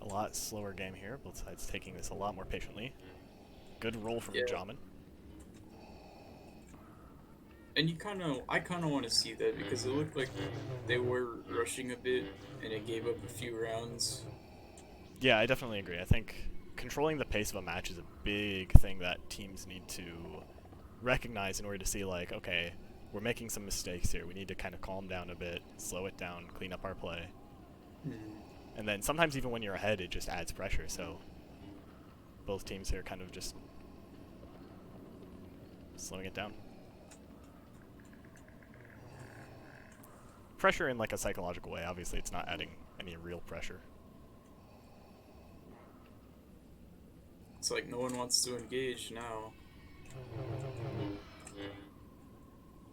[SPEAKER 1] A lot slower game here, both sides taking this a lot more patiently. Good roll from Jamin.
[SPEAKER 3] And I kind of want to see that because it looked like they were rushing a bit, and it gave up a few rounds.
[SPEAKER 1] Yeah, I definitely agree. I think controlling the pace of a match is a big thing that teams need to recognize in order to see, like, okay, we're making some mistakes here. We need to kind of calm down a bit, slow it down, clean up our play. And then sometimes even when you're ahead, it just adds pressure. So both teams here kind of just slowing it down. Pressure in like a psychological way. Obviously, it's not adding any real pressure.
[SPEAKER 3] It's like no one wants to engage now.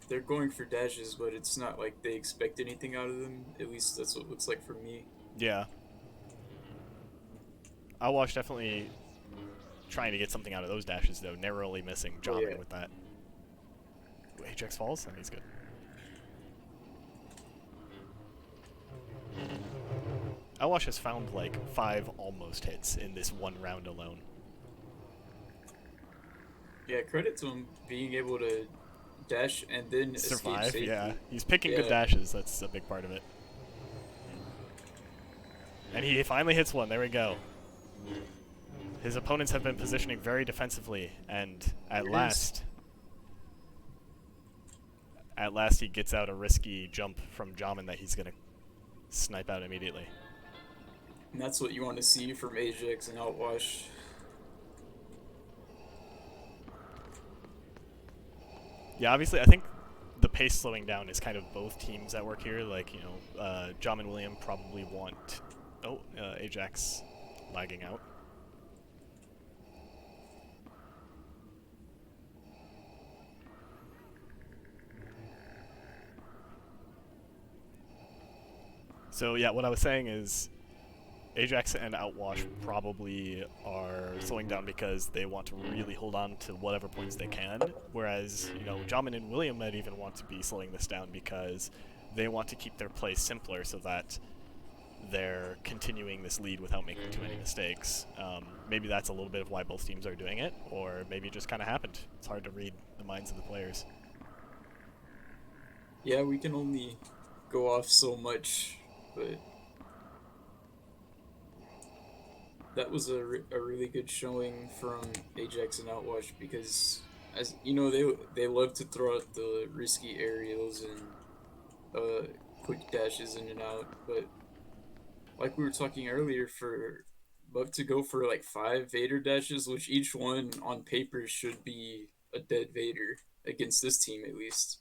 [SPEAKER 3] They're going for dashes, but it's not like they expect anything out of them. At least that's what it looks like for me.
[SPEAKER 1] Yeah. Outwash definitely trying to get something out of those dashes, though, narrowly missing Jamin with that. Ooh, Ajax falls? That means good. Outwash has found like 5 almost hits in this one round alone.
[SPEAKER 3] Yeah, credit to him being able to dash and then
[SPEAKER 1] Survive,
[SPEAKER 3] escape safely.
[SPEAKER 1] yeah. He's picking good dashes, that's a big part of it. And he finally hits one, there we go. His opponents have been positioning very defensively, and at last he gets out a risky jump from Jamin that he's going to snipe out immediately.
[SPEAKER 3] And that's what you want to see from Ajax and Outwash.
[SPEAKER 1] Yeah, obviously, I think the pace slowing down is kind of both teams at work here. Like, you know, Jamen-William probably want Oh, Ajax lagging out. So yeah, what I was saying is Ajax and Outwash probably are slowing down because they want to really hold on to whatever points they can, whereas, you know, Jamen-William might even want to be slowing this down because they want to keep their play simpler so that they're continuing this lead without making too many mistakes. Maybe that's a little bit of why both teams are doing it, or maybe it just kind of happened. It's hard to read the minds of the players.
[SPEAKER 3] Yeah, we can only go off so much, but that was a really good showing from Ajax and Outwash because, as you know, they love to throw out the risky aerials and quick dashes in and out. But like we were talking earlier, for Buck to go for like 5 Vader dashes, which each one on paper should be a dead Vader against this team at least.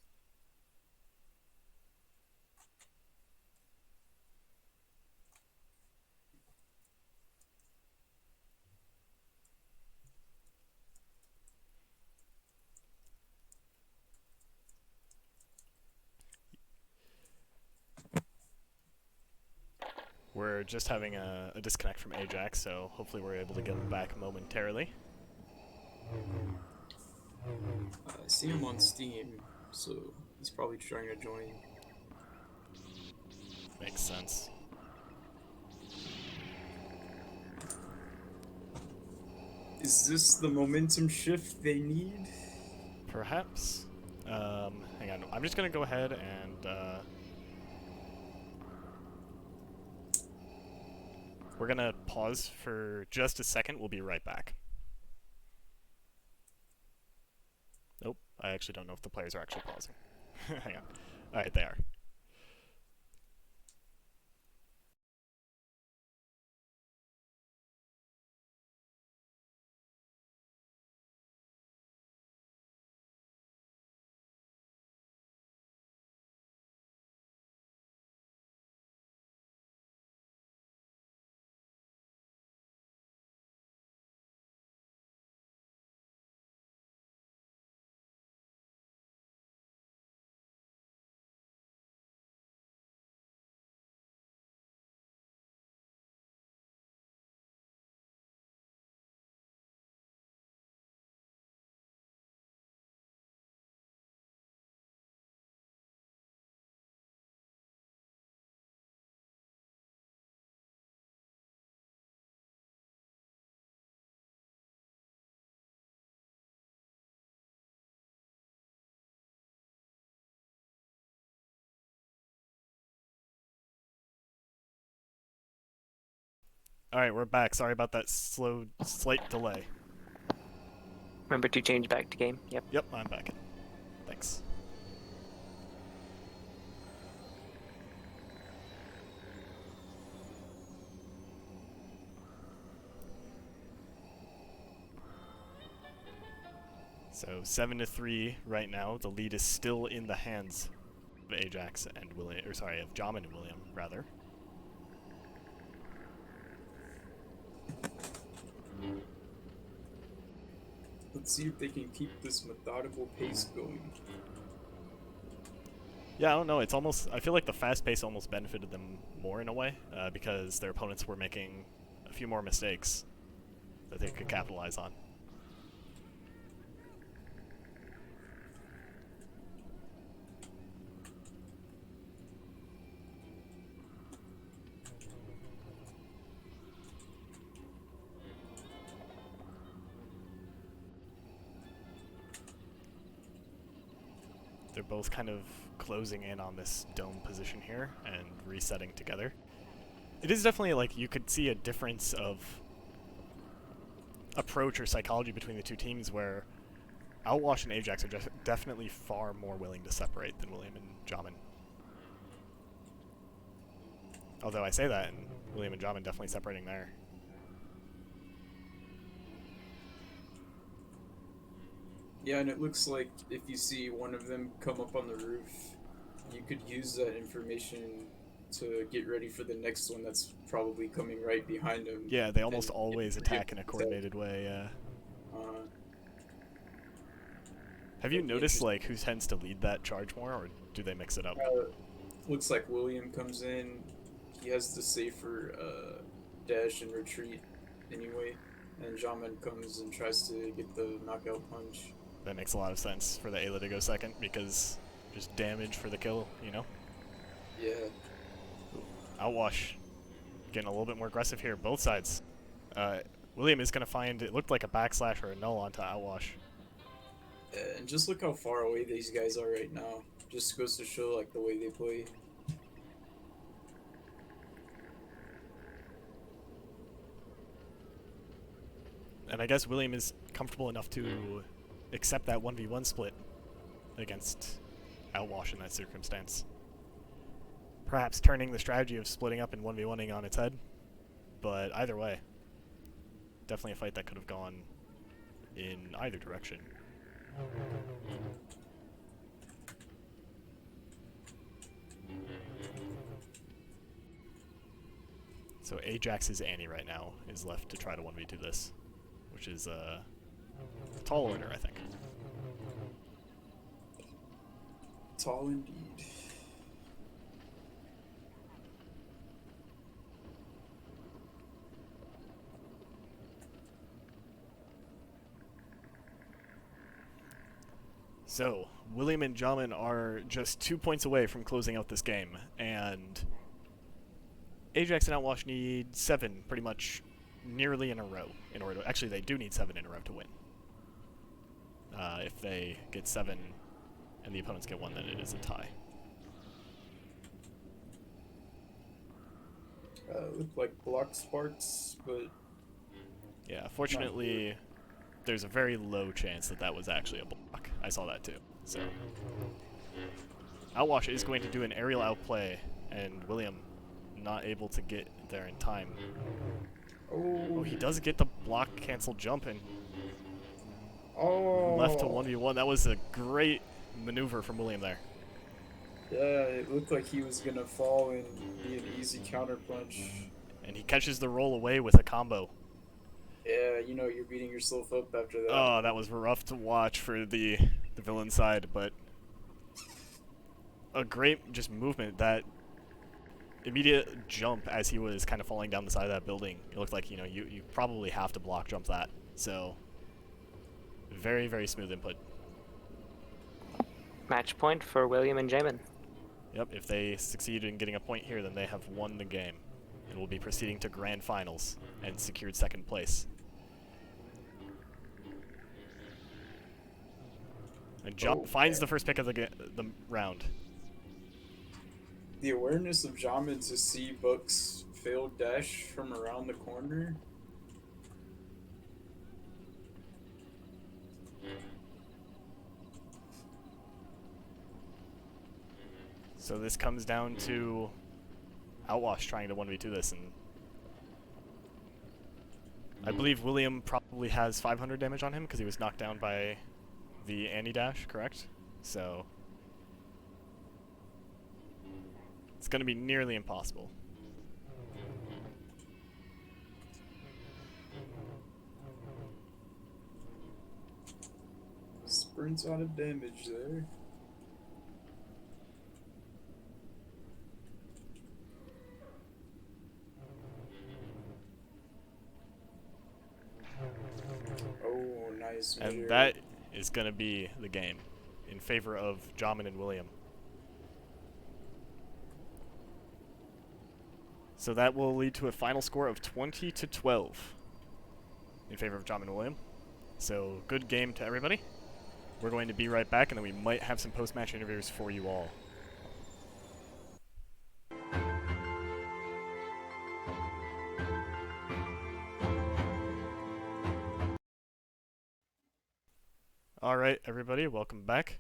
[SPEAKER 1] We're just having a disconnect from Ajax, so hopefully we're able to get him back momentarily.
[SPEAKER 3] I see him on Steam, so he's probably trying to join.
[SPEAKER 1] Makes sense.
[SPEAKER 3] Is this the momentum shift they need?
[SPEAKER 1] Perhaps. Hang on. I'm just going to go ahead and we're going to pause for just a second. We'll be right back. Nope. I actually don't know if the players are actually pausing. Hang on. Alright, they are. Alright, we're back. Sorry about that slight delay.
[SPEAKER 2] Remember to change back to game. Yep.
[SPEAKER 1] Yep, I'm back. Thanks. So 7-3 right now. The lead is still in the hands of Ajax and William, or sorry, of Jamen-William rather.
[SPEAKER 3] Let's see if they can keep this methodical pace going.
[SPEAKER 1] Yeah, I don't know. It's almost. I feel like the fast pace almost benefited them more in a way because their opponents were making a few more mistakes that they could capitalize on. They're both kind of closing in on this dome position here and resetting together. It is definitely like you could see a difference of approach or psychology between the two teams where Outwash and Ajax are just definitely far more willing to separate than William and Jamen. Although I say that, and William and Jamen definitely separating there.
[SPEAKER 3] Yeah, and it looks like if you see one of them come up on the roof, you could use that information to get ready for the next one that's probably coming right behind him.
[SPEAKER 1] Yeah, they almost
[SPEAKER 3] And
[SPEAKER 1] always attack in a coordinated way, yeah. Have you noticed, like, who tends to lead that charge more, or do they mix it up?
[SPEAKER 3] Looks like William comes in. He has the safer dash and retreat anyway. And Jamin comes and tries to get the knockout punch.
[SPEAKER 1] That makes a lot of sense for the Ayla to go second, because just damage for the kill, you know?
[SPEAKER 3] Yeah.
[SPEAKER 1] Outwash getting a little bit more aggressive here, both sides. William is going to find, it looked like a backslash or a null onto Outwash.
[SPEAKER 3] And just look how far away these guys are right now. Just goes to show like the way they play.
[SPEAKER 1] And I guess William is comfortable enough to accept that 1v1 split against Outwash in that circumstance. Perhaps turning the strategy of splitting up and 1v1ing on its head. But either way, definitely a fight that could have gone in either direction. So Ajax's Annie right now is left to try to 1v2 this, which is a tall order, I think.
[SPEAKER 3] Tall indeed.
[SPEAKER 1] So, William and Jamin are just 2 points away from closing out this game, and Ajax and Outwash need 7 pretty much nearly in a row in order to, actually they do need 7 in a row to win. If they get 7 and the opponents get 1, then it is a tie.
[SPEAKER 3] Look like block sparks, but
[SPEAKER 1] yeah, fortunately there's a very low chance that that was actually a block. I saw that too. So Outwash is going to do an aerial outplay, and William not able to get there in time. Oh, he does get the block cancel jump and left to 1v1. That was a great maneuver from William there.
[SPEAKER 3] Yeah, it looked like he was gonna fall and be an easy counter punch.
[SPEAKER 1] And he catches the roll away with a combo.
[SPEAKER 3] Yeah, you know you're beating yourself up after that.
[SPEAKER 1] Oh, that was rough to watch for the villain side, but a great just movement. That immediate jump as he was kind of falling down the side of that building. It looked like, you know, you probably have to block jump that. So very, very smooth input.
[SPEAKER 2] Match point for William and Jamin.
[SPEAKER 1] Yep, if they succeed in getting a point here, then they have won the game and will be proceeding to grand finals and secured second place. And John finds the first pick of the round.
[SPEAKER 3] The awareness of Jamin to see Buck's failed dash from around the corner.
[SPEAKER 1] So this comes down to Outwash trying to 1v2 this, and I believe William probably has 500 damage on him because he was knocked down by the Annie dash, correct? So it's going to be nearly impossible.
[SPEAKER 3] Sprints out of damage there. Oh, nice.
[SPEAKER 1] And that is going to be the game in favor of Jamin and William. So that will lead to a final score of 20-12 in favor of Jamin and William. So good game to everybody. We're going to be right back, and then we might have some post-match interviews for you all. All right, everybody, welcome back.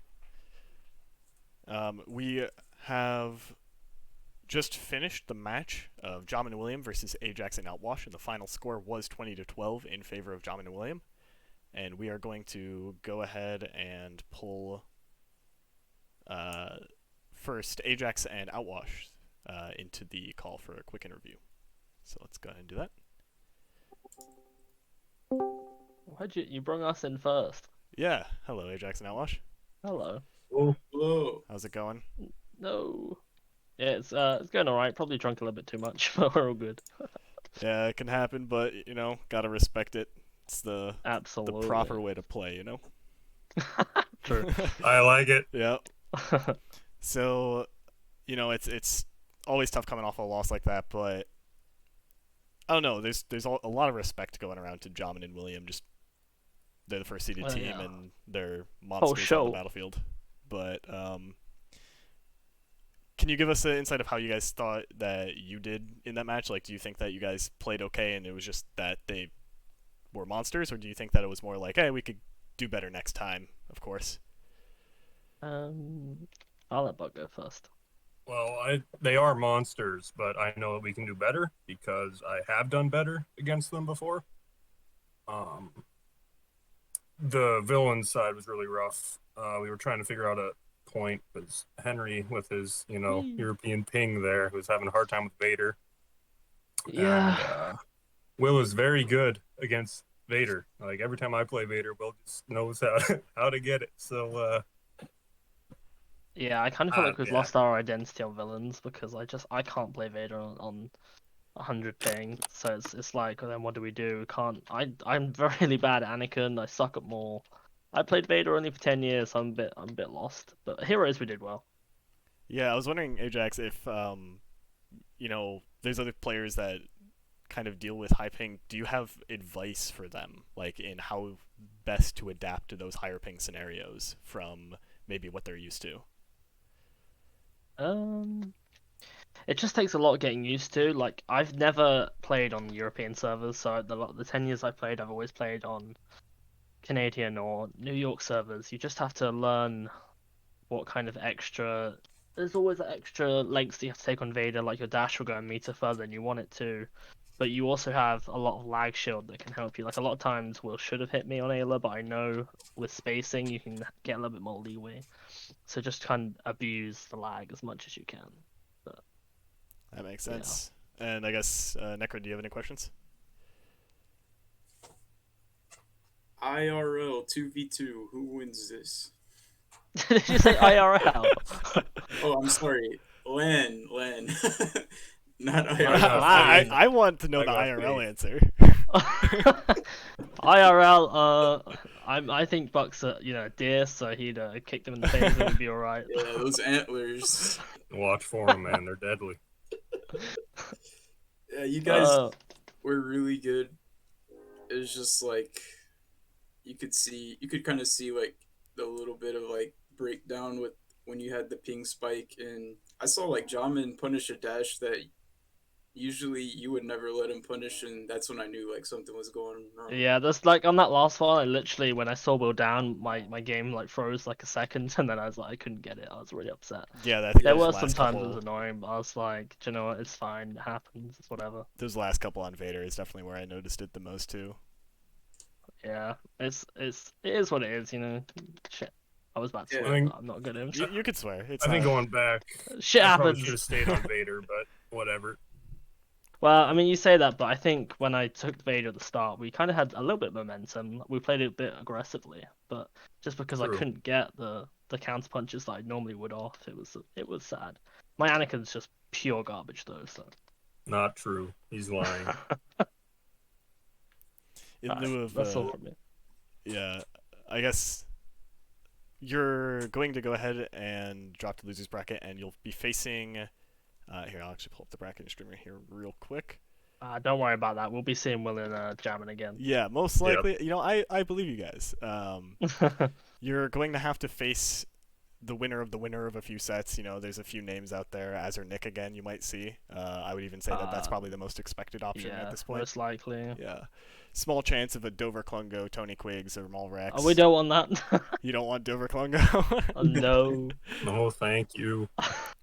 [SPEAKER 1] We have just finished the match of Jamin and William versus Ajax and Outwash, and the final score was 20-12 in favor of Jamin and William. And we are going to go ahead and pull first Ajax and Outwash. into the call for a quick interview. So let's go ahead and do that.
[SPEAKER 4] Why'd you bring us in first?
[SPEAKER 1] Yeah. Hello, Ajax-Outwash.
[SPEAKER 4] Hello.
[SPEAKER 3] Oh, hello.
[SPEAKER 1] How's it going?
[SPEAKER 4] No. Yeah, it's going alright. Probably drunk a little bit too much, but we're all good.
[SPEAKER 1] Yeah, it can happen, but gotta respect it. It's the
[SPEAKER 4] Absolutely.
[SPEAKER 1] proper way to play,
[SPEAKER 4] True.
[SPEAKER 5] I like it.
[SPEAKER 1] Yeah. So, it's always tough coming off a loss like that, but I don't know. There's a lot of respect going around to Jamen-William. Just they're the first seeded team
[SPEAKER 4] yeah.
[SPEAKER 1] and they're monsters on the battlefield. But can you give us an insight of how you guys thought that you did in that match? Like, do you think that you guys played okay and it was just that they were monsters, or do you think that it was more like, hey, we could do better next time? Of course.
[SPEAKER 4] I'll let Buck go first.
[SPEAKER 5] Well, they are monsters, but I know that we can do better because I have done better against them before. The villain side was really rough. We were trying to figure out a point because Henry, with his European ping there, was having a hard time with Vader.
[SPEAKER 4] Yeah.
[SPEAKER 5] And, Will is very good against Vader. Like every time I play Vader, Will just knows how to get it. So.
[SPEAKER 4] Yeah, I kind of feel like we've
[SPEAKER 5] yeah.
[SPEAKER 4] lost our identity on villains because I can't play Vader on 100 ping. So it's like, then what do we do? I'm really bad at Anakin. I suck at Maul. I played Vader only for 10 years. So I'm a bit lost. But Heroes we did well.
[SPEAKER 1] Yeah, I was wondering, Ajax, if there's other players that kind of deal with high ping. Do you have advice for them, like in how best to adapt to those higher ping scenarios from maybe what they're used to?
[SPEAKER 4] It just takes a lot of getting used to. Like, I've never played on European servers, so the 10 years I've played, I've always played on Canadian or New York servers. You just have to learn what kind of extra... There's always extra lengths you have to take on Vader, like your dash will go a meter further than you want it to. But you also have a lot of lag shield that can help you. Like, a lot of times Will should have hit me on Ayla, but I know with spacing you can get a little bit more leeway. So just kind of abuse the lag as much as you can.
[SPEAKER 1] That makes sense. Yeah. And I guess, Necrid, do you have any questions?
[SPEAKER 3] IRL 2v2. Who wins this?
[SPEAKER 4] Did you say IRL?
[SPEAKER 3] Oh, I'm sorry. Len. Not IRL.
[SPEAKER 1] I want to know the IRL answer.
[SPEAKER 4] IRL, I think Buck's a deer, so he'd kick them in the face and he'd be alright.
[SPEAKER 3] Yeah, those antlers.
[SPEAKER 5] Watch for them, man. They're deadly.
[SPEAKER 3] Yeah, you guys were really good. It was just like you could kind of see like the little bit of like breakdown with when you had the ping spike, and I saw like Jamin punish a dash that usually you would never let him punish, and that's when I knew like something was going wrong.
[SPEAKER 4] Yeah, that's like on that last one. I literally, when I saw Will down, my game like froze like a second, and then I was like, I couldn't get it. I was really upset.
[SPEAKER 1] Yeah,
[SPEAKER 4] there were some times it was annoying, but I was like, do you know what? It's fine. It happens. It's whatever.
[SPEAKER 1] Those last couple on Vader is definitely where I noticed it the most too.
[SPEAKER 4] Yeah, it is what it is. Shit. I was about to swear, but I'm not gonna.
[SPEAKER 1] You could swear.
[SPEAKER 5] I think going back,
[SPEAKER 4] shit happens.
[SPEAKER 5] I should have stayed on Vader, but whatever.
[SPEAKER 4] Well, I mean, you say that, but I think when I took Vader at the start, we kind of had a little bit of momentum. We played it a bit aggressively, but just because
[SPEAKER 5] True.
[SPEAKER 4] I couldn't get the counter punches that I normally would off, it was sad. My Anakin's just pure garbage though, so.
[SPEAKER 5] Not true. He's lying.
[SPEAKER 1] In lieu of
[SPEAKER 4] that's all from me.
[SPEAKER 1] Yeah, I guess you're going to go ahead and drop the losers bracket, and you'll be facing. Here, I'll actually pull up the bracket streamer here real quick.
[SPEAKER 4] Don't worry about that. We'll be seeing Will in Jamming again.
[SPEAKER 1] Yeah, most likely. Yep. I believe you guys. You're going to have to face the winner of a few sets. There's a few names out there. Az or Nick again, you might see. I would even say that's probably the most expected option at this point.
[SPEAKER 4] Most likely.
[SPEAKER 1] Yeah. Small chance of a Dover Klungo, Tony Quiggs, or Maul Rex.
[SPEAKER 4] Oh, we don't want that.
[SPEAKER 1] You don't want Dover Klungo?
[SPEAKER 4] No.
[SPEAKER 5] No, thank you.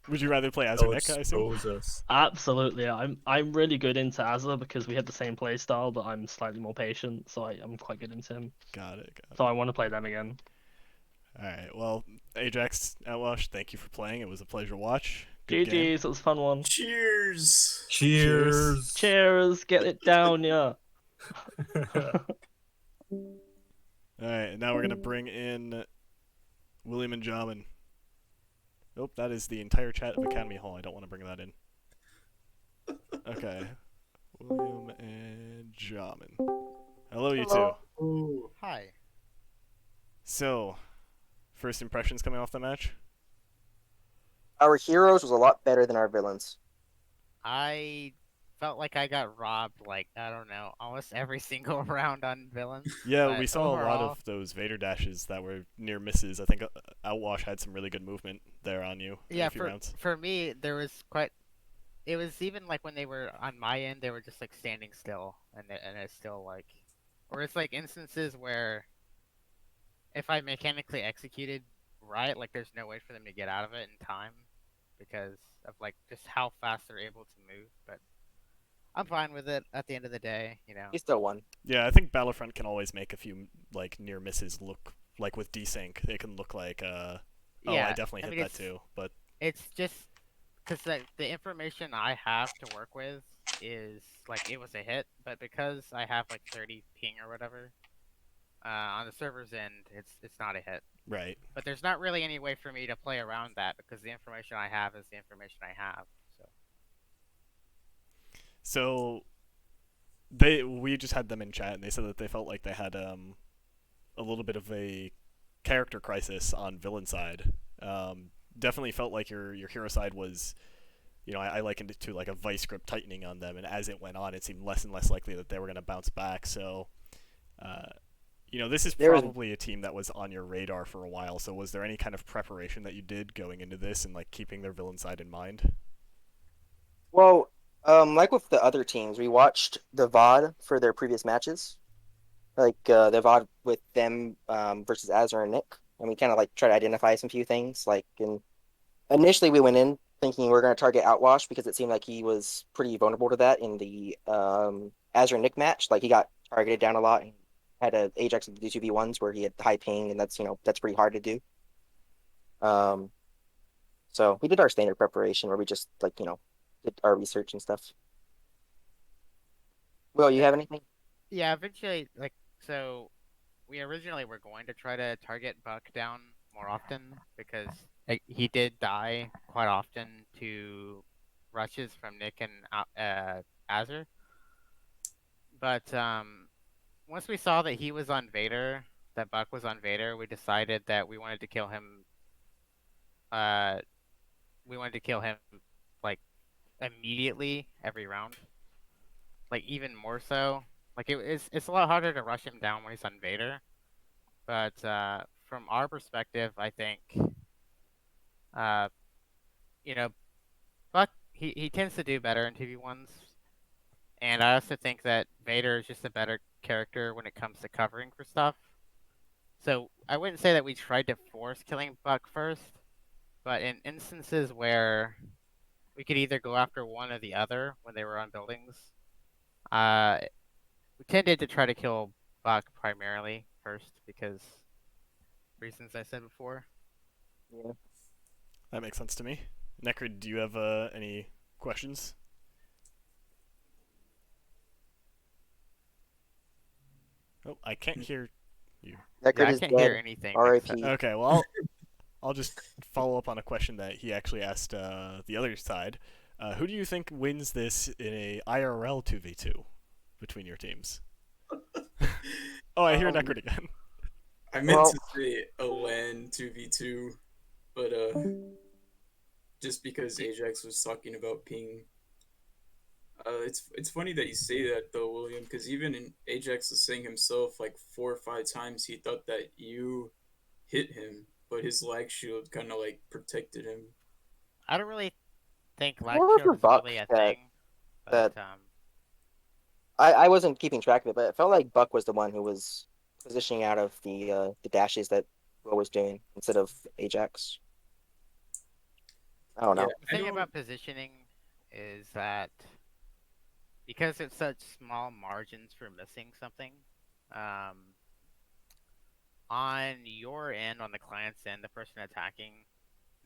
[SPEAKER 1] Would you rather play Az or Nick, I assume?
[SPEAKER 5] Us.
[SPEAKER 4] Absolutely. I'm really good into Azza because we have the same play style, but I'm slightly more patient, so I'm quite good into him.
[SPEAKER 1] Got it.
[SPEAKER 4] So I want to play them again.
[SPEAKER 1] Alright, well, Ajax-Outwash, thank you for playing. It was a pleasure to watch. Good game.
[SPEAKER 4] GG's, it was a fun one.
[SPEAKER 3] Cheers.
[SPEAKER 5] Cheers.
[SPEAKER 4] Cheers, get it down, yeah.
[SPEAKER 1] Alright, now we're going to bring in William and Jamin. Nope, that is the entire chat of Academy Hall. I don't want to bring that in. Okay. William and Jamin. Hello, you two.
[SPEAKER 3] Ooh.
[SPEAKER 6] Hi.
[SPEAKER 1] So, first impressions coming off the match?
[SPEAKER 7] Our heroes was a lot better than our villains.
[SPEAKER 6] I felt like I got robbed, like, I don't know, almost every single round on villains.
[SPEAKER 1] Yeah,
[SPEAKER 6] but
[SPEAKER 1] we saw a lot
[SPEAKER 6] overall-
[SPEAKER 1] of those Vader dashes that were near misses. I think Outwash had some really good movement there on you in
[SPEAKER 6] Yeah,
[SPEAKER 1] a few rounds.
[SPEAKER 6] for me, there was quite. It was even like when they were on my end, they were just like standing still, and it's still like, or it's like instances where, if I mechanically executed right, like there's no way for them to get out of it in time, because of like just how fast they're able to move. But I'm fine with it at the end of the day, you know.
[SPEAKER 7] He still won.
[SPEAKER 1] Yeah, I think Battlefront can always make a few like near misses look like with desync. It can look like oh,
[SPEAKER 6] Yeah,
[SPEAKER 1] I definitely hit
[SPEAKER 6] mean,
[SPEAKER 1] that
[SPEAKER 6] it's-
[SPEAKER 1] too. But
[SPEAKER 6] It's just because the information I have to work with is like it was a hit, but because I have like 30 ping or whatever, on the server's end, it's not a hit.
[SPEAKER 1] right.
[SPEAKER 6] But there's not really any way for me to play around that because the information I have is the information I have. So
[SPEAKER 1] We just had them in chat and they said that they felt like they had a little bit of a character crisis on villain side. Definitely felt like your hero side was, I likened it to like a vice grip tightening on them, and as it went on, it seemed less and less likely that they were going to bounce back. So, this is probably a team that was on your radar for a while. So, was there any kind of preparation that you did going into this and like keeping their villain side in mind?
[SPEAKER 7] Well, like with the other teams, we watched the VOD for their previous matches, like the VOD with them versus Azure and Nick, and we kind of like try to identify some few things. Like, initially we went in thinking we were going to target Outwash because it seemed like he was pretty vulnerable to that in the Azure and Nick match. Like he got targeted down a lot and had a Ajax of the 2v1s where he had high ping, and that's pretty hard to do. So we did our standard preparation where we just did our research and stuff. Will, you have anything?
[SPEAKER 6] yeah, eventually, so we originally were going to try to target Buck down more often because he did die quite often to rushes from Nick and Azure. But once we saw that he was on Vader, that Buck was on Vader, we decided that we wanted to kill him. We wanted to kill him like immediately every round, like even more so. Like it's a lot harder to rush him down when he's on Vader. But from our perspective, I think, Buck he tends to do better in 2v1s, and I also think that Vader is just a better character when it comes to covering for stuff. So I wouldn't say that we tried to force killing Buck first, but in instances where we could either go after one or the other when they were on buildings, we tended to try to kill Buck primarily first because reasons I said before.
[SPEAKER 7] Yeah.
[SPEAKER 1] That makes sense to me. Necrid, do you have any questions? Oh, I can't hear you.
[SPEAKER 7] Necrid
[SPEAKER 6] Yeah, I
[SPEAKER 7] is
[SPEAKER 6] can't
[SPEAKER 7] dead.
[SPEAKER 6] hear anything.
[SPEAKER 7] R.I.P.
[SPEAKER 1] Okay, well, I'll just follow up on a question that he actually asked the other side. Who do you think wins this in a IRL 2v2 between your teams? Oh, I hear Necrid again.
[SPEAKER 3] I meant
[SPEAKER 7] Well-
[SPEAKER 3] to say a LAN 2v2, but just because Ajax was talking about ping. It's funny that you say that though, William, because even in Ajax was saying himself like 4 or 5 times he thought that you hit him, but his lag shield kind of like protected him.
[SPEAKER 6] I don't really think lag
[SPEAKER 7] More
[SPEAKER 6] shield
[SPEAKER 7] for
[SPEAKER 6] is
[SPEAKER 7] Buck
[SPEAKER 6] really a
[SPEAKER 7] that-
[SPEAKER 6] thing. But
[SPEAKER 7] I wasn't keeping track of it, but it felt like Buck was the one who was positioning out of the dashes that Will was doing instead of Ajax. I don't know.
[SPEAKER 6] the thing about positioning is that because it's such small margins for missing something, on your end, on the client's end, the person attacking,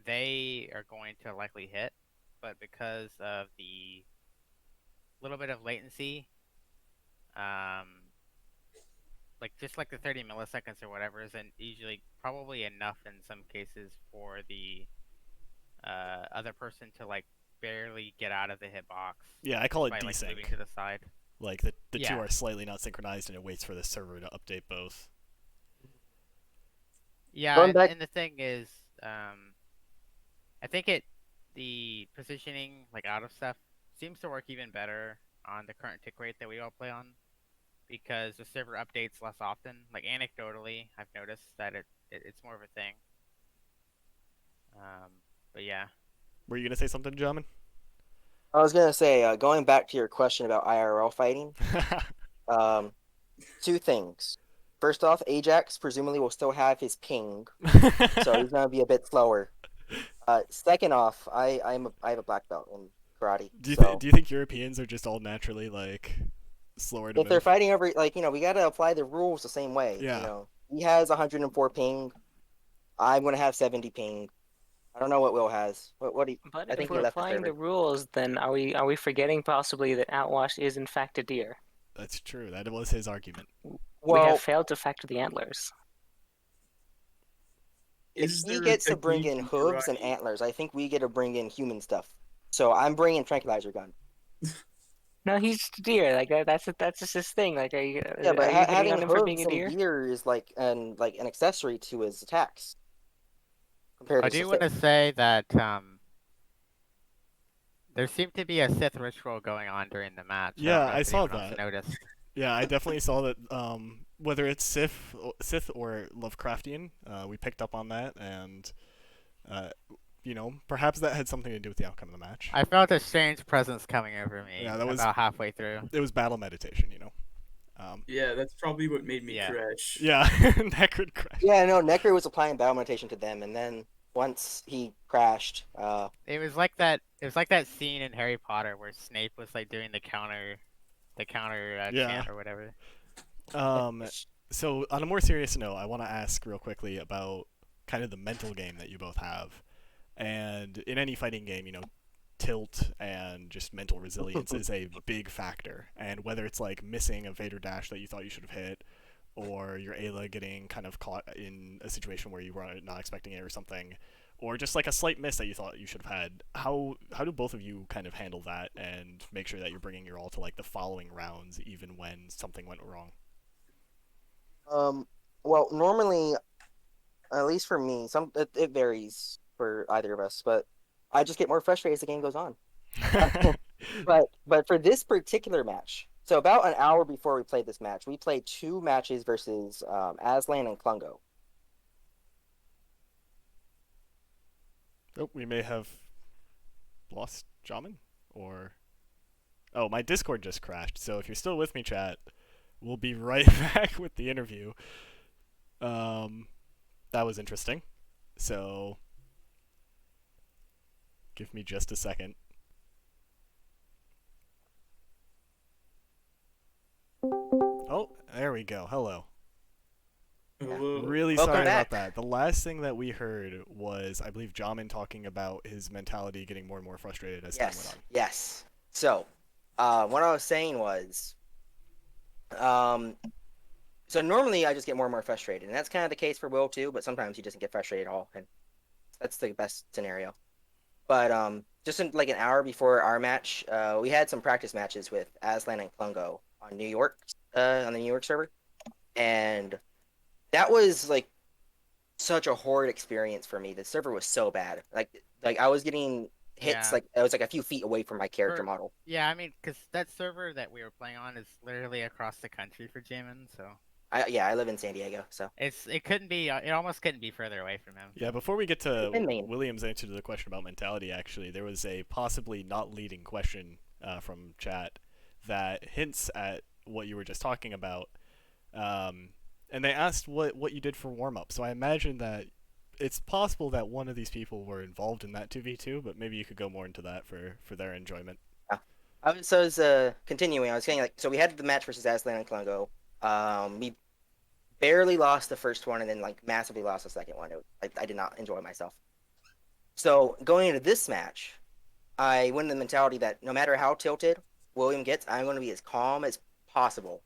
[SPEAKER 6] they are going to likely hit. but because of the little bit of latency, like just like the 30 milliseconds or whatever isn't usually probably enough in some cases for the other person to like barely get out of the hitbox.
[SPEAKER 1] Yeah, I call it
[SPEAKER 6] by like
[SPEAKER 1] desync.
[SPEAKER 6] moving to the side.
[SPEAKER 1] Like the two
[SPEAKER 6] Yeah.
[SPEAKER 1] are slightly not synchronized, and it waits for the server to update both.
[SPEAKER 6] Yeah,
[SPEAKER 7] Going back-
[SPEAKER 6] and the thing is, I think the positioning like out of stuff seems to work even better on the current tick rate that we all play on, because the server updates less often. Like anecdotally, I've noticed that it's more of a thing. But yeah.
[SPEAKER 1] Were you gonna say something, gentlemen?
[SPEAKER 7] I was gonna say, going back to your question about IRL fighting, two things. First off, Ajax presumably will still have his ping, so he's gonna be a bit slower. Second off, I have a black belt in karate.
[SPEAKER 1] do you
[SPEAKER 7] so
[SPEAKER 1] do you think Europeans are just all naturally like slower to
[SPEAKER 7] if they're
[SPEAKER 1] move?
[SPEAKER 7] fighting over, like, we gotta apply the rules the same way.
[SPEAKER 1] Yeah.
[SPEAKER 7] He has 104 ping. I'm gonna have 70 ping. I don't know what Will has. What do you?
[SPEAKER 2] But
[SPEAKER 7] I
[SPEAKER 2] if
[SPEAKER 7] think he
[SPEAKER 2] we're
[SPEAKER 7] left the
[SPEAKER 2] applying the
[SPEAKER 7] server.
[SPEAKER 2] rules, then are we forgetting possibly that Outwash is in fact a deer?
[SPEAKER 1] That's true. That was his argument.
[SPEAKER 2] We
[SPEAKER 7] Well,
[SPEAKER 2] have failed to factor the antlers.
[SPEAKER 7] if
[SPEAKER 3] Is
[SPEAKER 7] he
[SPEAKER 3] there a
[SPEAKER 7] gets to bring
[SPEAKER 3] technique
[SPEAKER 7] in
[SPEAKER 3] in
[SPEAKER 7] hooves and
[SPEAKER 3] karate-
[SPEAKER 7] antlers, I think we get to bring in human stuff. So I'm bringing tranquilizer gun.
[SPEAKER 2] No, he's just a deer. Like that's just his thing. Like, are you
[SPEAKER 7] Yeah, but
[SPEAKER 2] hitting
[SPEAKER 7] having
[SPEAKER 2] on him for being
[SPEAKER 7] hooves
[SPEAKER 2] a
[SPEAKER 7] and
[SPEAKER 2] deer?
[SPEAKER 7] gear is like an accessory to his attacks. Compared
[SPEAKER 6] I
[SPEAKER 7] to
[SPEAKER 6] do want to say that there seemed to be a Sith ritual going on during the match.
[SPEAKER 1] Yeah,
[SPEAKER 6] don't know
[SPEAKER 1] I
[SPEAKER 6] if
[SPEAKER 1] saw
[SPEAKER 6] anyone else
[SPEAKER 1] that.
[SPEAKER 6] noticed.
[SPEAKER 1] Yeah, I definitely saw that. Whether it's Sith or Lovecraftian, we picked up on that, and perhaps that had something to do with the outcome of the match.
[SPEAKER 6] I felt a strange presence coming over me
[SPEAKER 1] Yeah, that was-
[SPEAKER 6] about halfway through.
[SPEAKER 1] It was battle meditation,
[SPEAKER 3] Yeah, that's probably what made me
[SPEAKER 6] Yeah.
[SPEAKER 3] crash.
[SPEAKER 1] Yeah, Necrid crashed.
[SPEAKER 7] Yeah, no, Necrid was applying battle meditation to them, and then once he crashed,
[SPEAKER 6] It was like that. It was like that scene in Harry Potter where Snape was like doing the counter
[SPEAKER 1] Yeah.
[SPEAKER 6] chant or whatever.
[SPEAKER 1] So on a more serious note, I want to ask real quickly about kind of the mental game that you both have. And in any fighting game, tilt and just mental resilience is a big factor. And whether it's like missing a Vader dash that you thought you should have hit, or your Ayla getting kind of caught in a situation where you were not expecting it or something, or just like a slight miss that you thought you should have had, how do both of you kind of handle that and make sure that you're bringing your all to like the following rounds even when something went wrong?
[SPEAKER 7] well, normally, at least for me, it varies for either of us, but I just get more frustrated as the game goes on. But for this particular match, so about an hour before we played this match, we played two matches versus Aslan and Klungo.
[SPEAKER 1] Oh, we may have lost Jamin, or oh, my Discord just crashed. So if you're still with me, chat, we'll be right back with the interview. That was interesting. So give me just a second. Oh, there we go. Hello.
[SPEAKER 3] Hello.
[SPEAKER 1] Really
[SPEAKER 7] Welcome
[SPEAKER 1] sorry
[SPEAKER 7] back.
[SPEAKER 1] about that. The last thing that we heard was, I believe, Jamin talking about his mentality getting more and more frustrated as time went on.
[SPEAKER 7] Yes. So, what I was saying was, so normally I just get more and more frustrated, and that's kind of the case for Will too. But sometimes he doesn't get frustrated at all, and that's the best scenario. But just like an hour before our match, we had some practice matches with Aslan and Klungo on the New York server, and that was like such a horrid experience for me. The server was so bad. Like I was getting hits,
[SPEAKER 6] Yeah.
[SPEAKER 7] like I was like a few feet away from my character
[SPEAKER 6] For-
[SPEAKER 7] model.
[SPEAKER 6] Yeah, I mean, because that server that we were playing on is literally across the country for Jamin, so
[SPEAKER 7] I live in San Diego, so
[SPEAKER 6] it couldn't be. It almost couldn't be further away from him.
[SPEAKER 1] Yeah, before we get to
[SPEAKER 7] In Maine.
[SPEAKER 1] William's answer to the question about mentality, actually, there was a possibly not leading question from chat that hints at what you were just talking about. And they asked what you did for warm-up. So I imagine that it's possible that one of these people were involved in that 2v2, but maybe you could go more into that for their enjoyment.
[SPEAKER 7] I was continuing. I was saying, like, so we had the match versus Aslan and Klungo. We barely lost the first one, and then like massively lost the second one. I did not enjoy myself. So going into this match, I went in the mentality that no matter how tilted William gets, I'm going to be as calm as possible.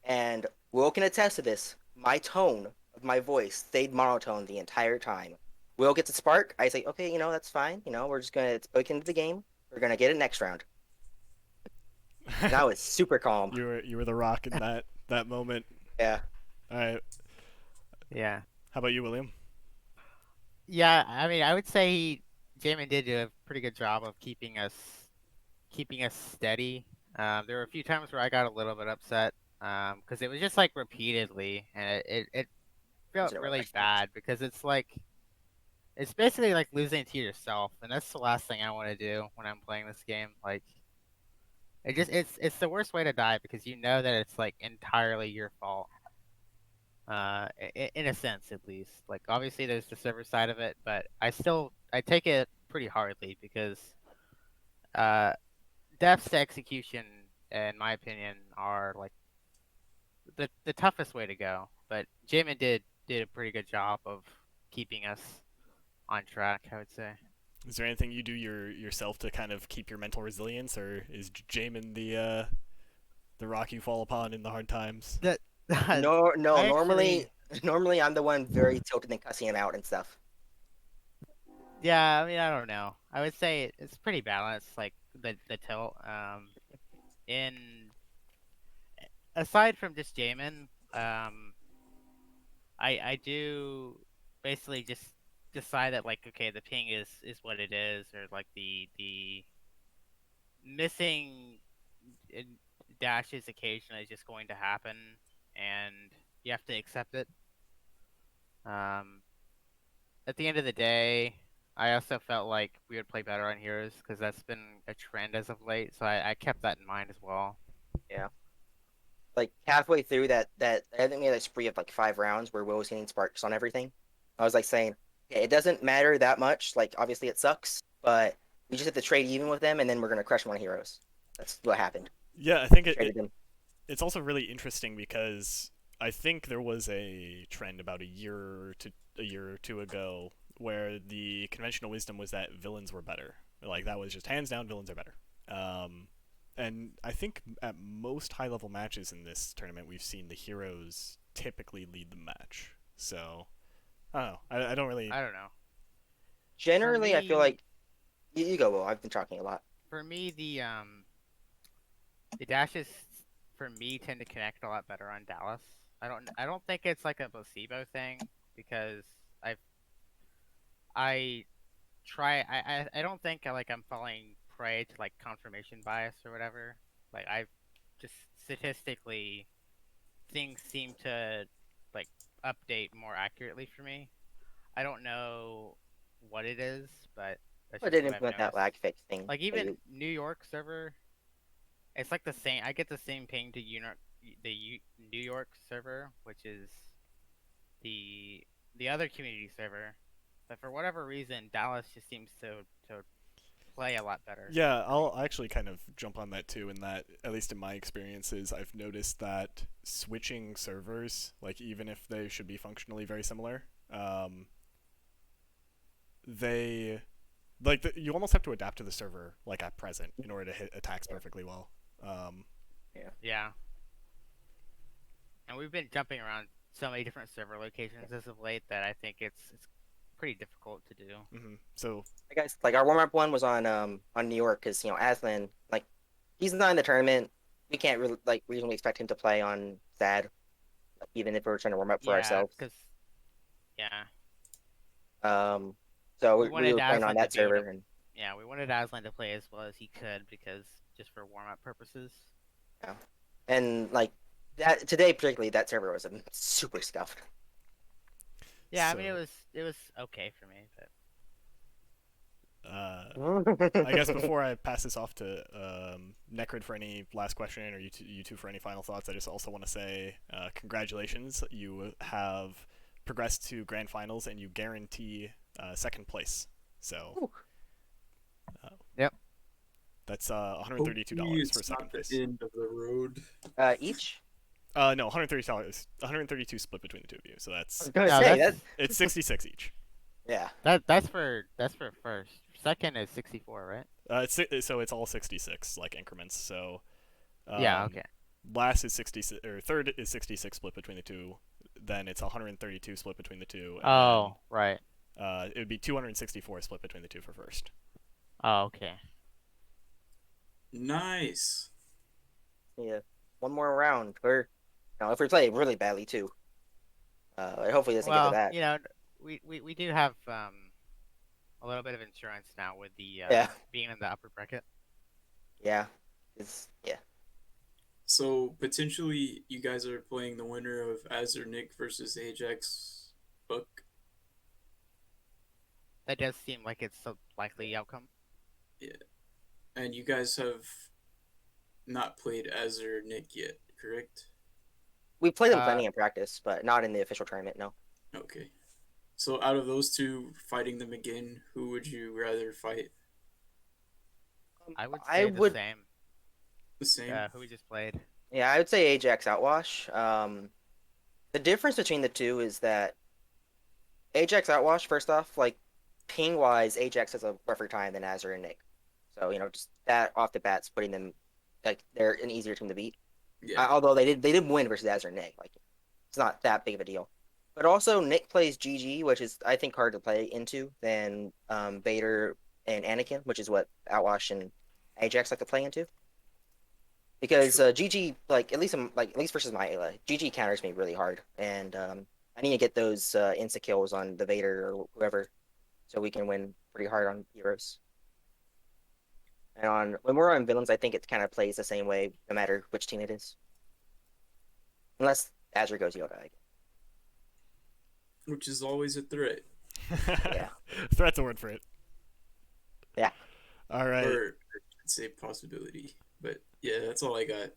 [SPEAKER 7] And Will can attest to this. My tone of my voice stayed monotone the entire time. Will gets a spark. I say, okay, that's fine. We're just gonna break into the game. We're gonna get it next round. And I was super calm.
[SPEAKER 1] You were the rock in that moment.
[SPEAKER 7] Yeah.
[SPEAKER 1] All right.
[SPEAKER 6] Yeah.
[SPEAKER 1] How about you, William?
[SPEAKER 6] Yeah, I mean, I would say Jamin did do a pretty good job of keeping us steady. There were a few times where I got a little bit upset because it was just like repeatedly, and it felt really bad because it's basically like losing to yourself, and that's the last thing I want to do when I'm playing this game. Like, it's the worst way to die because you know that it's like entirely your fault. In a sense, at least. Like, obviously, there's the server side of it, but I take it pretty hardly because deaths to execution, in my opinion, are like the toughest way to go. But Jamin did a pretty good job of keeping us on track, I would say.
[SPEAKER 1] Is there anything you do yourself to kind of keep your mental resilience, or is Jamin the rock you fall upon in the hard times?
[SPEAKER 7] No,
[SPEAKER 6] I
[SPEAKER 7] normally I'm the one very tilted and cussing him out and stuff.
[SPEAKER 6] Yeah, I mean, I don't know. I would say it's pretty balanced, like the tilt. In aside from just Jamin, I do basically just decide that, like, okay, the ping is what it is, or like the missing dashes occasionally is just going to happen, and you have to accept it. At the end of the day, I also felt like we would play better on heroes because that's been a trend as of late. So I kept that in mind as well.
[SPEAKER 7] Yeah. Like halfway through that I think we had a spree of like 5 rounds where Will was getting sparks on everything. I was like saying, yeah, it doesn't matter that much. Like obviously it sucks, but we just have to trade even with them, and then we're gonna crush 1 heroes. That's what happened.
[SPEAKER 1] Yeah, I think
[SPEAKER 7] Traded them.
[SPEAKER 1] it's also really interesting because I think there was a trend about a year or two ago where the conventional wisdom was that villains were better. Like that was just hands down, villains are better. And I think at most high level matches in this tournament, we've seen the heroes typically lead the match. So I don't know. I don't really.
[SPEAKER 6] I don't know.
[SPEAKER 7] Generally,
[SPEAKER 6] For
[SPEAKER 7] I feel
[SPEAKER 6] me-
[SPEAKER 7] like you go, Will. I've been talking a lot.
[SPEAKER 6] For me, the dashes for me tend to connect a lot better on Dallas. I don't think it's like a placebo thing because I I don't think like I'm falling prey to like confirmation bias or whatever. Like I just statistically things seem to like update more accurately for me. I don't know what it is, but that's
[SPEAKER 7] I
[SPEAKER 6] just
[SPEAKER 7] did
[SPEAKER 6] what I've
[SPEAKER 7] implement that
[SPEAKER 6] noticed.
[SPEAKER 7] lag fix thing.
[SPEAKER 6] Like even New York server, it's like the same. I get the same ping to New York server, which is the other community server, but for whatever reason, Dallas just seems to play a lot better.
[SPEAKER 1] Yeah, I'll actually kind of jump on that too. In that, at least in my experiences, I've noticed that switching servers, like even if they should be functionally very similar, they you almost have to adapt to the server like at present in order to hit attacks perfectly well.
[SPEAKER 6] Yeah. And we've been jumping around so many different server locations as of late that I think it's pretty difficult to do.
[SPEAKER 1] So
[SPEAKER 7] Hey guys, like our warm up one was on New York because Aslan, like he's not in the tournament. We can't really reasonably expect him to play on SADD, even if we're trying to warm up for ourselves.
[SPEAKER 6] Yeah.
[SPEAKER 7] So
[SPEAKER 6] We
[SPEAKER 7] we
[SPEAKER 6] wanted
[SPEAKER 7] were playing on
[SPEAKER 6] Aslan
[SPEAKER 7] that
[SPEAKER 6] to be able
[SPEAKER 7] server,
[SPEAKER 6] to-
[SPEAKER 7] and
[SPEAKER 6] Yeah, we wanted Aslan to play as well as he could because just for warm up purposes.
[SPEAKER 7] like that today particularly, that server was super scuffed.
[SPEAKER 6] Yeah, I
[SPEAKER 1] So-
[SPEAKER 6] mean it was okay for me, but
[SPEAKER 1] I guess before I pass this off to Necrid for any last question, or you two for any final thoughts, I just also want to say congratulations. You have progressed to grand finals, and you guarantee second place. So,
[SPEAKER 6] Yep.
[SPEAKER 1] That's $132
[SPEAKER 3] Hopefully
[SPEAKER 1] for
[SPEAKER 3] it's
[SPEAKER 1] second
[SPEAKER 3] not
[SPEAKER 1] place.
[SPEAKER 3] the end of the road.
[SPEAKER 7] Each.
[SPEAKER 1] No, $130. 132 split between the two of you. So
[SPEAKER 7] I was
[SPEAKER 1] that's
[SPEAKER 7] gonna
[SPEAKER 6] No,
[SPEAKER 7] say
[SPEAKER 6] that's-
[SPEAKER 7] that.
[SPEAKER 1] it's 66 each.
[SPEAKER 7] Yeah.
[SPEAKER 6] that's for first. second is 64, right?
[SPEAKER 1] So it's all 66 like increments. So
[SPEAKER 6] Yeah. Okay.
[SPEAKER 1] last is 66, or third is 66 split between the two. Then it's 132 split between the two. And
[SPEAKER 6] Oh, right.
[SPEAKER 1] It would be 264 split between the two for first.
[SPEAKER 6] Oh, okay.
[SPEAKER 3] Nice.
[SPEAKER 7] Yeah, one more round. Or, if we play really badly too. Hopefully it doesn't get to
[SPEAKER 6] Well,
[SPEAKER 7] that.
[SPEAKER 6] you know, we do have a little bit of insurance now with the
[SPEAKER 7] Yeah.
[SPEAKER 6] being in the upper bracket.
[SPEAKER 7] Yeah.
[SPEAKER 3] So potentially, you guys are playing the winner of Azure Nick versus Ajax Buck.
[SPEAKER 6] That does seem like it's a likely outcome.
[SPEAKER 3] Yeah, and you guys have not played Azure Nick yet, correct?
[SPEAKER 7] We played them plenty in practice, but not in the official tournament. No.
[SPEAKER 3] Okay. So out of those two, fighting them again, who would you rather fight?
[SPEAKER 6] I would say the same.
[SPEAKER 3] The same.
[SPEAKER 6] Yeah, who we just played.
[SPEAKER 7] Yeah, I would say Ajax-Outwash. The difference between the two is that Ajax-Outwash, first off, like ping-wise, Ajax has a rougher time than Azure and Nick. So just that off the bat's putting them like they're an easier team to beat.
[SPEAKER 3] Yeah.
[SPEAKER 7] Although they did win versus Azure and Nick, like it's not that big of a deal. But also Nick plays GG, which is I think harder to play into than Vader and Anakin, which is what Outwash and Ajax like to play into. Because GG, at least versus my Ayla, GG counters me really hard, and I need to get those insta kills on the Vader or whoever, so we can win pretty hard on heroes. And when we're on villains, I think it kind of plays the same way, no matter which team it is, unless Azure goes Yoda.
[SPEAKER 3] Which is always a threat.
[SPEAKER 7] Yeah.
[SPEAKER 1] Threat's a word for it.
[SPEAKER 7] Yeah.
[SPEAKER 1] All right.
[SPEAKER 3] Or I'd say possibility. But yeah, that's all I got.